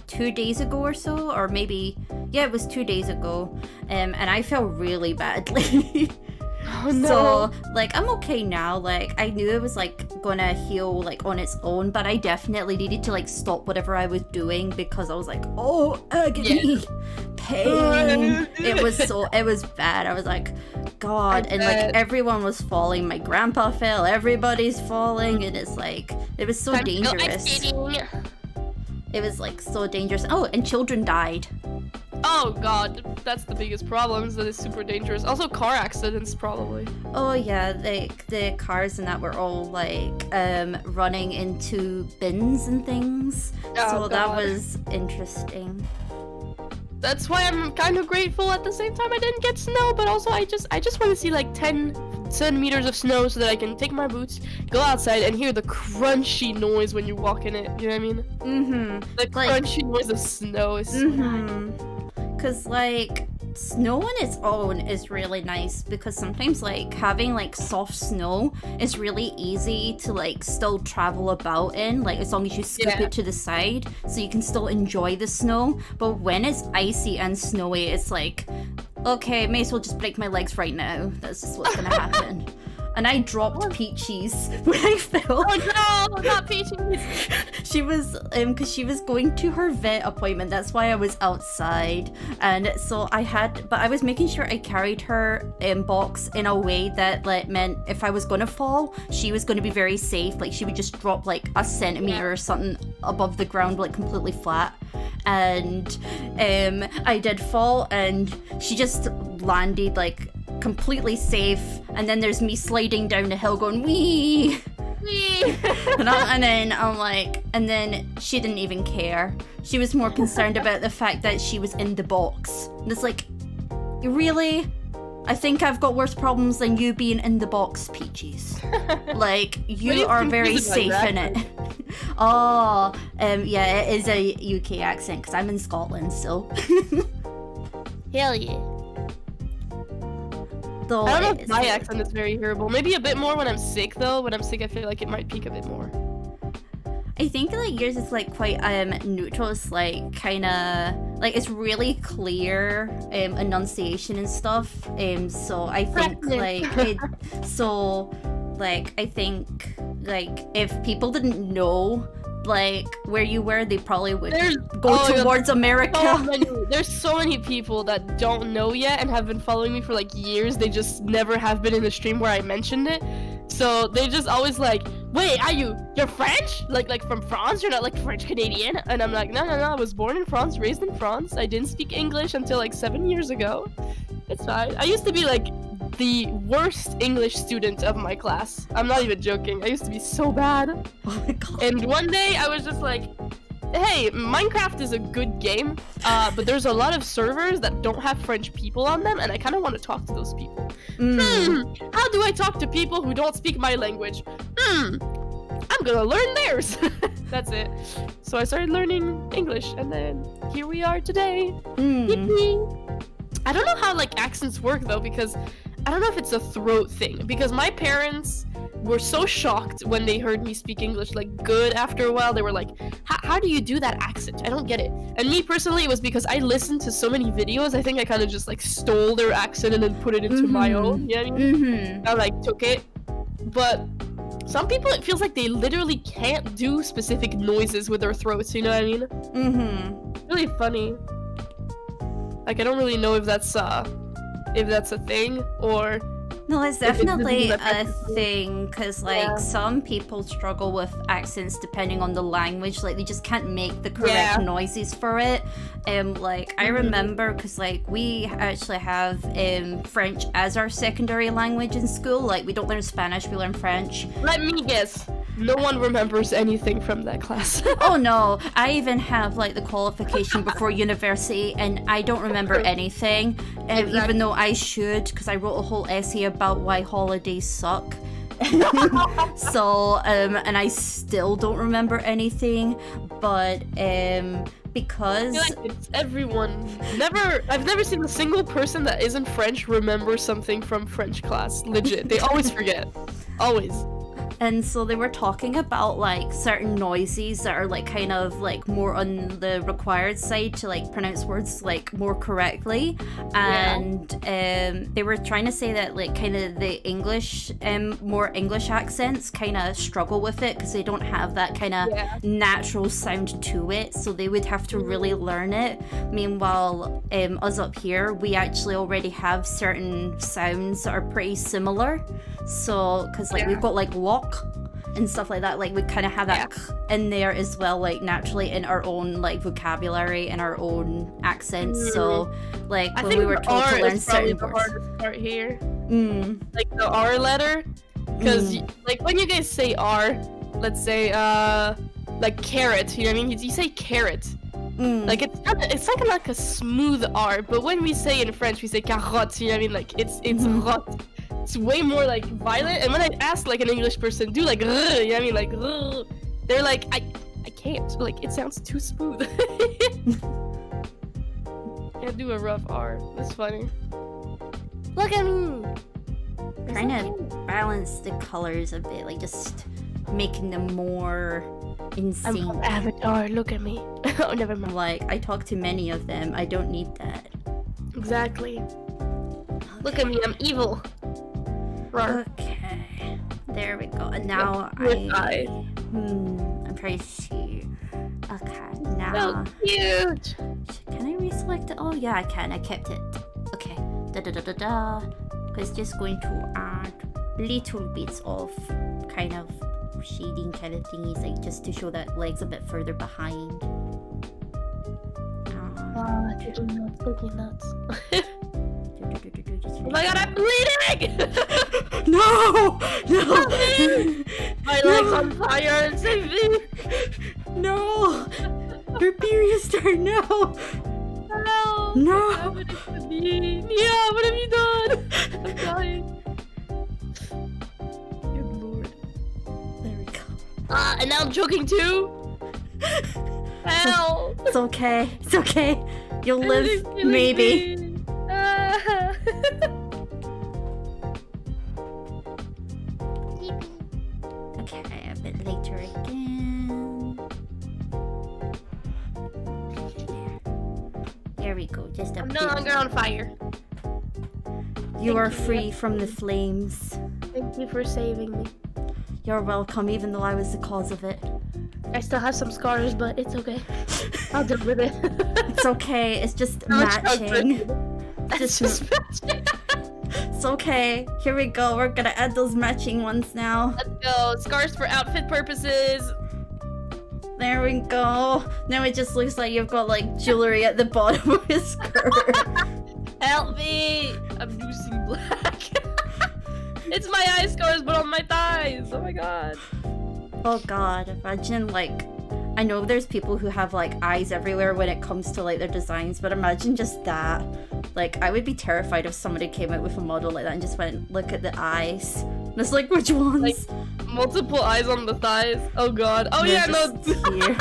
2 days ago or so, or maybe it was 2 days ago. And I fell really badly. Oh no. So like I'm okay now. Like I knew it was like gonna heal like on its own, but I definitely needed to like stop whatever I was doing because I was like, oh, agony, pain. It was bad. I was like, god, and like everyone was falling. My grandpa fell. Everybody's falling, and it's like it was so dangerous. It was like so dangerous. Oh, and children died. Oh god, that's the biggest problem, is that it's super dangerous. Also car accidents, probably. Oh yeah, the cars and that were all like running into bins and things. So that was interesting. That's why I'm kind of grateful. At the same time, I didn't get snow, but also I just want to see like 10 centimeters of snow so that I can take my boots, go outside, and hear the crunchy noise when you walk in it. You know what I mean? Mm-hmm. The crunchy noise of snow is so nice. Because like snow on its own is really nice because sometimes like having like soft snow is really easy to like still travel about in, like as long as you scoop it to the side so you can still enjoy the snow. But when it's icy and snowy, it's like, okay, may as well just break my legs right now. That's just what's gonna happen. and I dropped Peaches when I fell. Oh no, not Peaches! She was, because she was going to her vet appointment. That's why I was outside, and so but I was making sure I carried her box in a way that like meant if I was gonna fall, she was gonna be very safe. Like she would just drop like a centimeter or something above the ground, like completely flat. And I did fall, and she just landed like completely safe, and then there's me sliding down the hill going wee and then I'm like, and then she didn't even care. She was more concerned about the fact that she was in the box, and it's like, really? I think I've got worse problems than you being in the box, Peaches. Like, you are very safe in it. Oh, yeah, it is a UK accent because I'm in Scotland, so. Hell yeah. Though I don't know if my accent is very hearable. Maybe a bit more when I'm sick, though. When I'm sick, I feel like it might peak a bit more. I think like yours is like quite neutral. It's like kind of like it's really clear enunciation and stuff. So I think like I think like if people didn't know like where you were, they probably would go towards America. There's so many people that don't know yet and have been following me for like years. They just never have been in the stream where I mentioned it. So they just always like, wait, you're French? Like from France? You're not like French Canadian? And I'm like, no, I was born in France, raised in France. I didn't speak English until like 7 years ago. It's fine. I used to be like the worst English student of my class. I'm not even joking. I used to be so bad. Oh my god. And one day I was just like, hey, Minecraft is a good game, but there's a lot of servers that don't have French people on them, and I kind of want to talk to those people. How do I talk to people who don't speak my language? I'm gonna learn theirs. That's it. So I started learning English, and then here we are today. Yippee. I don't know how like accents work though, because I don't know if it's a throat thing, because my parents were so shocked when they heard me speak English like good after a while. They were like, how do you do that accent? I don't get it. And me personally, it was because I listened to so many videos. I think I kind of just like stole their accent and then put it into my own. You know what I mean? I like took it. But some people, it feels like they literally can't do specific noises with their throats, you know what I mean? Really funny. Like, I don't really know if that's a thing, or... No, it's definitely a thing, because, like, some people struggle with accents depending on the language. Like, they just can't make the correct noises for it. Like, I remember, because, like, we actually have French as our secondary language in school. Like, we don't learn Spanish, we learn French. Let me guess. No one remembers anything from that class. Oh no, I even have like the qualification before university, and I don't remember anything, even though I should, because I wrote a whole essay about why holidays suck. So, and I still don't remember anything, but because I feel like it's everyone. I've never seen a single person that isn't French remember something from French class. Legit, they always forget. Always. And so they were talking about like certain noises that are like kind of like more on the required side to like pronounce words like more correctly, and they were trying to say that like kind of the English more English accents kind of struggle with it because they don't have that kind of natural sound to it, so they would have to really learn it. Meanwhile, us up here, we actually already have certain sounds that are pretty similar, so because like we've got like walk and stuff like that, like we kind of have that in there as well, like naturally in our own like vocabulary and our own accents. So like when we were told to learn certain words, the hardest part here, like the R letter, because like when you guys say R, let's say like carrot, you know what I mean? You say carrot. Like it's like a smooth R, but when we say in French we say carotte, you know what I mean? Like it's rot. It's way more like violent, and when I ask like an English person, do like, you know what I mean? Like, they're like, I can't. Like, it sounds too smooth. Can't do a rough R. That's funny. Look at me. Trying to balance the colors a bit, like just making them more insane. I'm from Avatar. Look at me. Oh, never mind. Like, I talk to many of them. I don't need that. Exactly. Look at me. I'm evil. Okay. There we go. And now I'm trying to see. Okay, now. So cute. Can I reselect it? Oh yeah, I can. I kept it. Okay. It's just going to add little bits of kind of shading kind of thingies, like just to show that leg's a bit further behind. Cookie nuts. Oh my god, I'm bleeding! No! No! My leg's on fire, save me! No! Your period start now! Help! No! What happened to me? Nia, what have you done? I'm dying. Good lord. There we go. And now I'm choking too? Help! It's okay. It's okay. You'll live, maybe. Okay, a bit later again. There we go. Just a I'm bit. no longer on fire. You are free from the flames. Thank you for saving me. You're welcome, even though I was the cause of it. I still have some scars, but it's okay. I'll deal with it. It's okay. It's just matching. It's just matching. It's okay. Here we go. We're gonna add those matching ones now. Let's go. Scars for outfit purposes. There we go. Now it just looks like you've got like jewelry at the bottom of his skirt. Help me! I'm using black. It's my eye scars, but on my thighs. Oh my god. Oh god, imagine like, I know there's people who have like eyes everywhere when it comes to like their designs, but imagine just that. Like, I would be terrified if somebody came out with a model like that and just went, look at the eyes. And it's like, which ones? Like, multiple eyes on the thighs. Oh god. Oh They're yeah, no. here.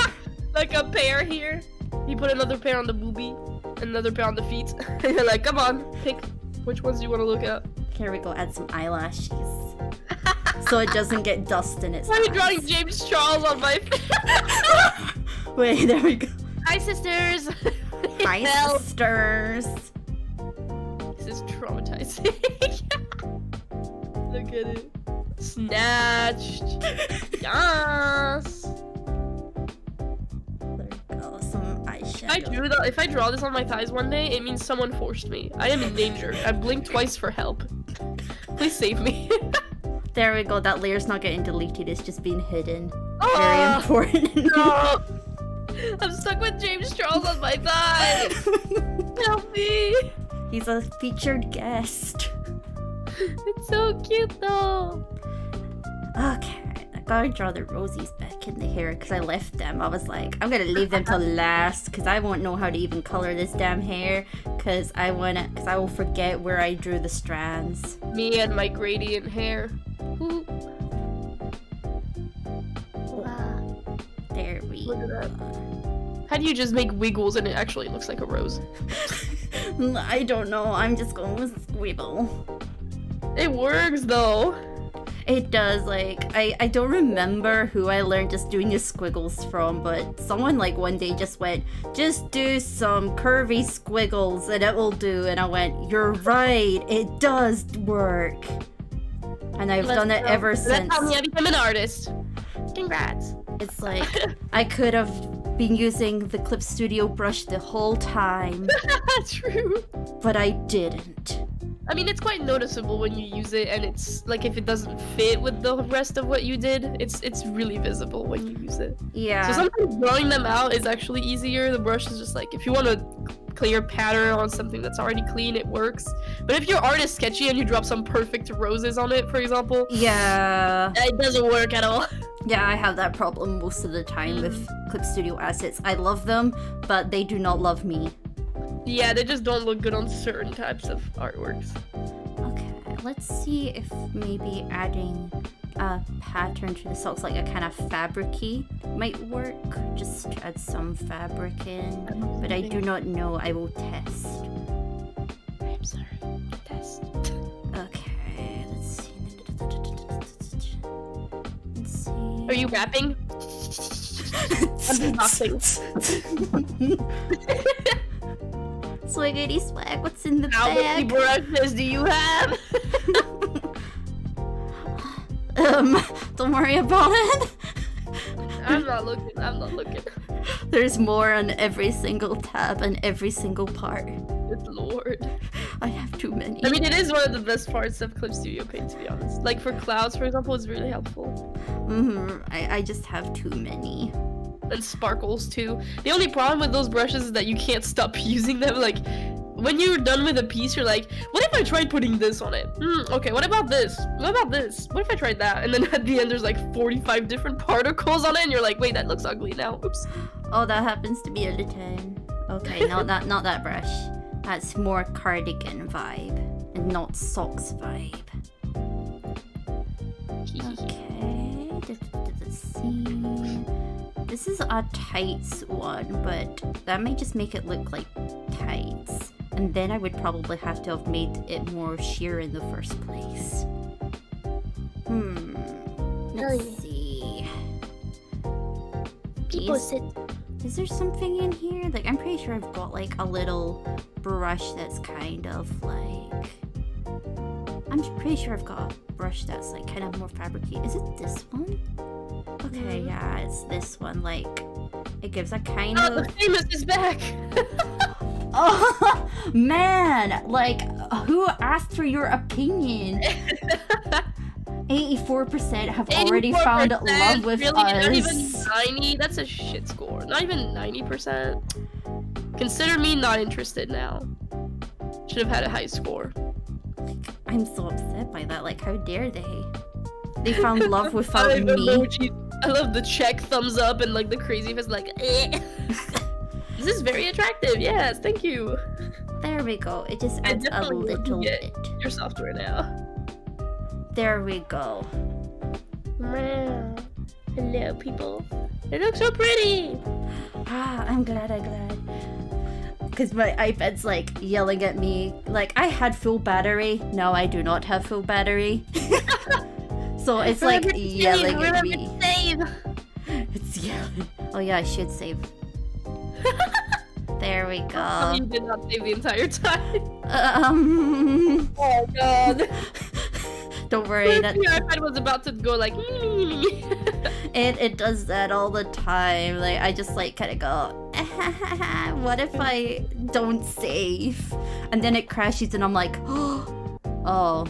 Like a pair here. You put another pair on the boobie, another pair on the feet. And you're like, come on, pick which ones you want to look at. Here we go, add some eyelashes. So it doesn't get dust in its Why are you eyes. drawing James Charles on my face? Wait, there we go. Hi, sisters. Hi, Help. sisters. This is traumatizing. Look at it. Snatched. Yes. There we go, some eyeshadow. If I draw this on my thighs one day, it means someone forced me. I am in danger. I blinked twice for help. Please save me. There we go, that layer's not getting deleted, it's just being hidden. Oh, Very important. No. I'm stuck with James Charles on my thighs. Help me. He's a featured guest. It's so cute though. Okay, I gotta draw the rosies back in the hair because I left them. I was like, I'm gonna leave them till last because I won't know how to even color this damn hair because I will forget where I drew the strands. Me and my gradient hair. Ooh. Wow. There we Look at go. that. How do you just make wiggles and it actually looks like a rose? I don't know, I'm just going with squibble. It works though. It does, like, I don't remember who I learned just doing the squiggles from, but someone like one day just went, just do some curvy squiggles and it will do, and I went, you're right, it does work. And I've done it ever since. That's how I became an artist. Congrats. It's like, I could have been using the Clip Studio brush the whole time, True. but I didn't. I mean, it's quite noticeable when you use it, and it's like if it doesn't fit with the rest of what you did, it's really visible when you use it. Yeah. So sometimes drawing them out is actually easier. The brush is just like, if you want a clear pattern on something that's already clean, it works. But if your art is sketchy and you drop some perfect roses on it, for example, Yeah. it doesn't work at all. Yeah, I have that problem most of the time with Clip Studio assets. I love them, but they do not love me. Yeah, they just don't look good on certain types of artworks. Okay, let's see if maybe adding a pattern to the socks, like a kind of fabric-y, might work. Just add some fabric in, but I do not know. I will test. I'm sorry. Test. Okay, let's see. Let's see. Are you rapping? I'm beatboxing. Swiggity swag, what's in the How many bag? brushes do you have? Don't worry about it. I'm not looking. I'm not looking. There's more on every single tab and every single part. Good lord. I have too many. I mean, it is one of the best parts of Clip Studio Paint, to be honest. Like for clouds, for example, it's really helpful. I just have too many. And sparkles too. The only problem with those brushes is that you can't stop using them. Like, when you're done with a piece, you're like, what if I tried putting this on it? Okay, what about this? What about this? What if I tried that? And then at the end, there's like 45 different particles on it, and you're like, wait, that looks ugly now. Oops. Oh, that happens to me all the time. Okay, not that brush. That's more cardigan vibe, and not socks vibe. Okay, let's see. This is a tights one, but that may just make it look like tights. And then I would probably have to have made it more sheer in the first place. Let's see. Is there something in here? Like, I'm pretty sure I've got like a little brush that's kind of like... I'm pretty sure I've got a brush that's like kind of more fabricy. Is it this one? Okay, yeah, it's this one. Like, it gives a kind of... Oh, the famous is back! Oh, man! Like, who asked for your opinion? 84% have already found love with really? us. Not even 90? That's a shit score. Not even 90%. Consider me not interested now. Should have had a high score. I'm so upset by that. Like, how dare they? They found love without me. I love the check thumbs up and like the crazy face like eh. This is very attractive. Yes, thank you. There we go. It just adds a little bit. Your software now. There we go. Wow. Hello, people. It looks so pretty. Ah, I'm glad. Because my iPad's like yelling at me. Like, I had full battery. Now I do not have full battery. So it's like yelling at me. Remember to save. It's yelling. Oh yeah, I should save. There we go. You did not save the entire time. Oh god. Don't worry. That your iPad was about to go like me. It does that all the time. Like, I just like kind of go, what if I don't save? And then it crashes and I'm like, oh,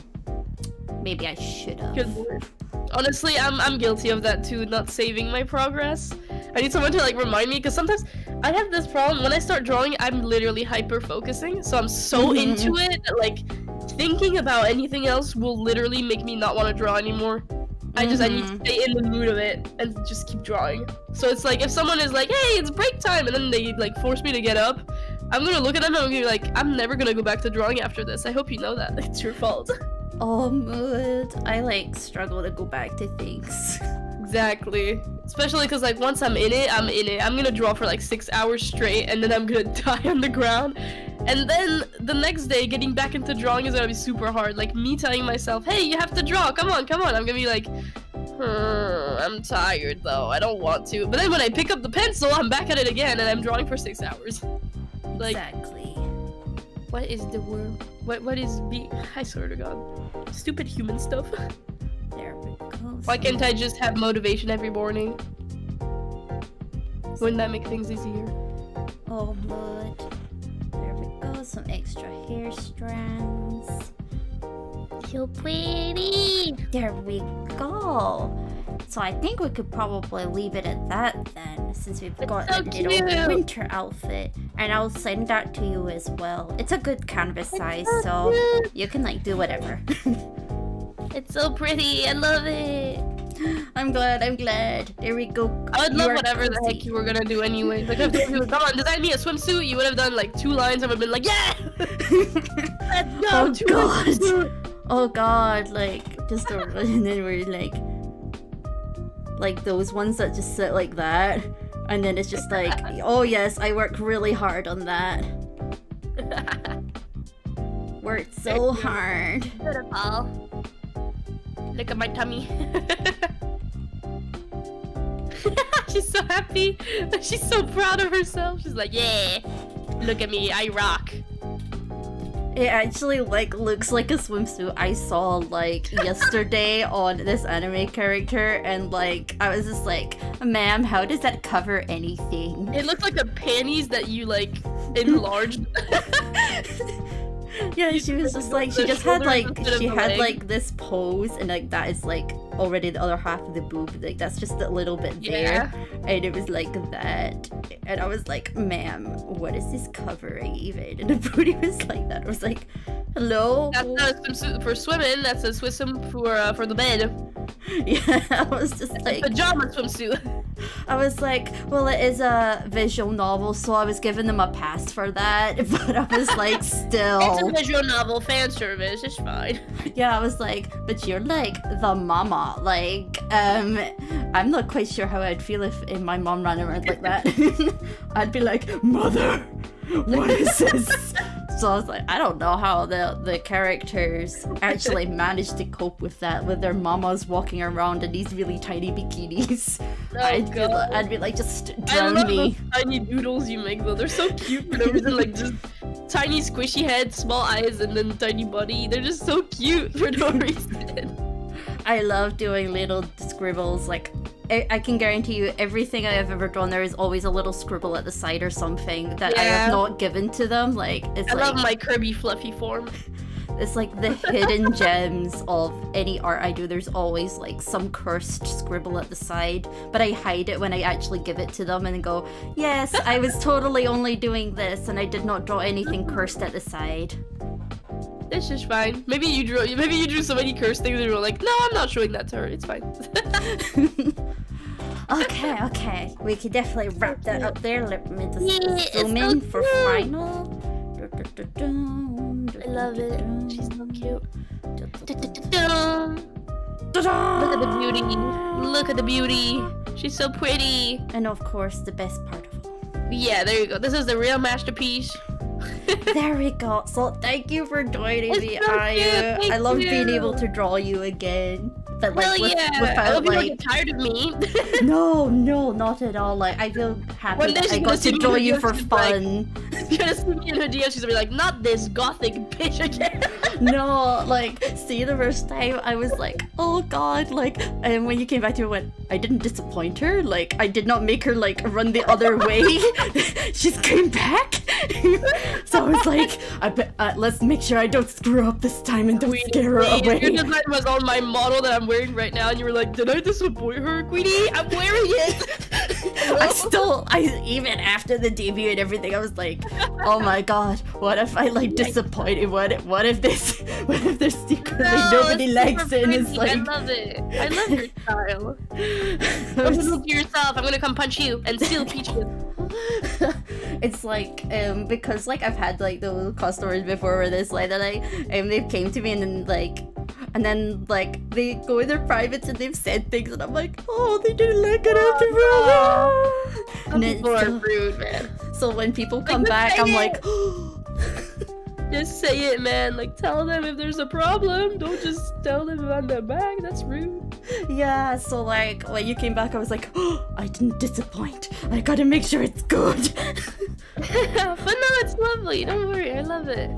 maybe I should have. Good lord. Honestly, I'm guilty of that too, not saving my progress. I need someone to like remind me, because sometimes I have this problem. When I start drawing, I'm literally hyper-focusing, so I'm so into it that like thinking about anything else will literally make me not want to draw anymore. I need to stay in the mood of it and just keep drawing. So it's like, if someone is like, hey, it's break time, and then they like force me to get up, I'm gonna look at them and I'm gonna be like, I'm never gonna go back to drawing after this. I hope you know that. It's your fault. Oh, mood. I like struggle to go back to things. Exactly. Especially because like once I'm in it, I'm in it. I'm gonna draw for like 6 hours straight and then I'm gonna die on the ground. And then the next day getting back into drawing is gonna be super hard. Like me telling myself, hey, you have to draw, come on. I'm gonna be like, I'm tired though, I don't want to. But then when I pick up the pencil, I'm back at it again and I'm drawing for 6 hours. Like, exactly. What is the word? What is I swear to God. Stupid human stuff. There we go. Why can't I just have motivation every morning? Wouldn't that make things easier? Oh, but there we go. Some extra hair strands. So pretty. There we go. So I think we could probably leave it at that then, since we've got so a little winter outfit. And I'll send that to you as well. It's a good canvas size, so you can like do whatever. It's so pretty. I love it. I'm glad. There we go. I would love whatever the heck you were gonna do anyway. Like, if you were, come on, design me a swimsuit, you would have done like 2 lines and would have been like, yeah! Let's go! Oh god! Oh god, like, just a, and then we're like those ones that just sit like that, and then it's just like, oh yes, I worked really hard on that. Worked so hard. Beautiful. Look at my tummy. She's so happy. She's so proud of herself. She's like, yeah, look at me, I rock. It actually like looks like a swimsuit I saw like yesterday on this anime character, and like I was just like, ma'am, how does that cover anything? It looks like the panties that you like enlarged. Yeah, she was just like, she just had like, she had like this pose, and like that is like already the other half of the boob, like that's just a little bit there, and it was like that, and I was like, ma'am, what is this covering even? And the booty was like that. I was like, hello? That's not a swimsuit for swimming, that's a swimsuit for the bed. Yeah, I was just like, pajama swimsuit. I was like, well, it is a visual novel, so I was giving them a pass for that, but I was like, still. It's a visual novel, fan service, it's fine. Yeah, I was like, but you're like the mama, like, I'm not quite sure how I'd feel if my mom ran around like that. I'd be like, mother, what is this? So I was like, I don't know how the characters actually managed to cope with that, with their mamas walking around in these really tiny bikinis. Oh, I'd be like, just drown I love me. those tiny doodles you make though. They're so cute for no reason. Like just tiny squishy head, small eyes, and then tiny body. They're just so cute for no reason. I love doing little scribbles. Like, I can guarantee you everything I have ever drawn, there is always a little scribble at the side or something that I have not given to them. Like, it's I like, love my Kirby fluffy form. it's like the hidden gems of any art I do. There's always like some cursed scribble at the side, but I hide it when I actually give it to them and go, yes, I was totally only doing this and I did not draw anything cursed at the side. It's just fine. Maybe you drew so many cursed things and you were like, no, I'm not showing that to her. It's fine. Okay. We can definitely wrap that up there. Let me just zoom so in for cute. final. I love it. She's so cute. Ta-da! Look at the beauty. Look at the beauty. She's so pretty. And of course, the best part of all. Yeah, there you go. This is the real masterpiece. There we go. So thank you for joining me, so Ayu. cute. I love Thank being you. able to draw you again. But like, Hell yeah! I without hope you don't like, get tired of me. no, not at all. Like, I feel happy One day that she's I gonna got see to me draw in you videos, for she's like- fun. She's gonna see me in her DM, she's gonna be like, not this gothic bitch again. No, like, see, the first time I was like, oh god, like, and when you came back to it, I went, I didn't disappoint her, like, I did not make her, like, run the other way. She's came back. So I was like, let's make sure I don't screw up this time and don't scare her away. Your design was on my model that I'm wearing right now, and you were like, did I disappoint her, Queenie? I'm wearing it. Even after the debut and everything, I was like, oh my god, what if I like disappointed? What if there's secretly nobody likes it and it's like, I love it. I love your style. Don't look to yourself. I'm gonna come punch you and steal peaches. It's like because like I've had like those customers before where there's like that they came to me and then like they go in their privates and they've said things and I'm like, oh, they didn't like it after all. Some people are rude, man. So when people come just back, say I'm it. like, Just say it, man. Like, tell them if there's a problem. Don't just tell them on their back. That's rude. yeah. So like when you came back, I was like, oh, I didn't disappoint. I gotta make sure it's good. But no, it's lovely. Don't worry. I love it.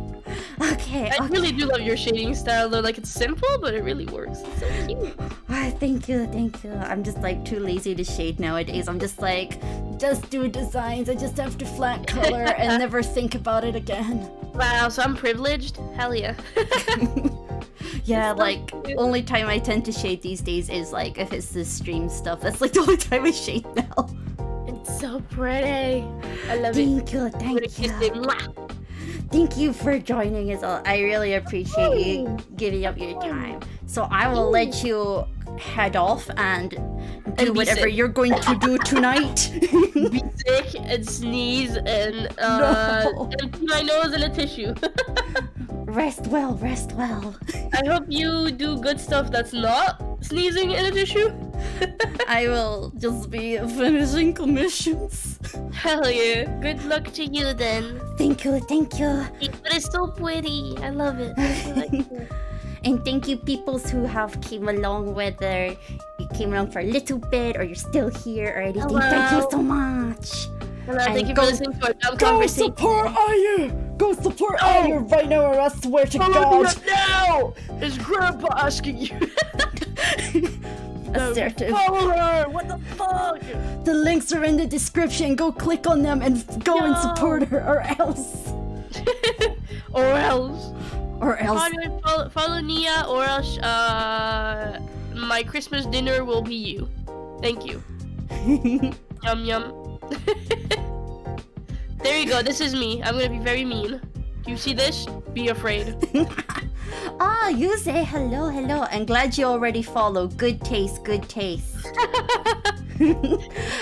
Okay. I really do love your shading style, though. Like, it's simple, but it really works. It's so cute. Thank you. I'm just like too lazy to shade nowadays. I'm just like, just do designs. I just have to flat color and never think about it again. Wow, so I'm privileged? Hell yeah. Yeah, like, only time I tend to shade these days is like if it's the stream stuff. That's like the only time I shade now. It's so pretty. I love Thank it. you. Thank you for joining us all. I really appreciate you giving up your time. So I will let you head off and do whatever you're going to do tonight. Be sick and sneeze and empty my nose in a tissue. Rest well. I hope you do good stuff that's not sneezing in a tissue. I will just be finishing commissions. Hell yeah. Good luck to you then. Thank you. But it's so pretty. I love it. I like it. And thank you peoples who have came along, whether you came along for a little bit or you're still here or anything. Hello. Thank you so much. Hello, thank you go- for listening to our dumb Go conversation. support Ayu! go support AyuuChii right now, or I swear to God. now! Is Grandpa asking you? Assertive. Follow her! What the fuck? The links are in the description. Go click on them and go and support her, or else. Or else. Or else. Follow Nia, or else my Christmas dinner will be you. Thank you. Yum yum. There you go. This is me. I'm gonna be very mean. Do you see this? Be afraid. Ah, you say hello, hello. I'm glad you already follow. Good taste, good taste.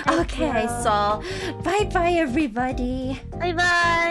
Okay, so bye bye everybody. Bye bye.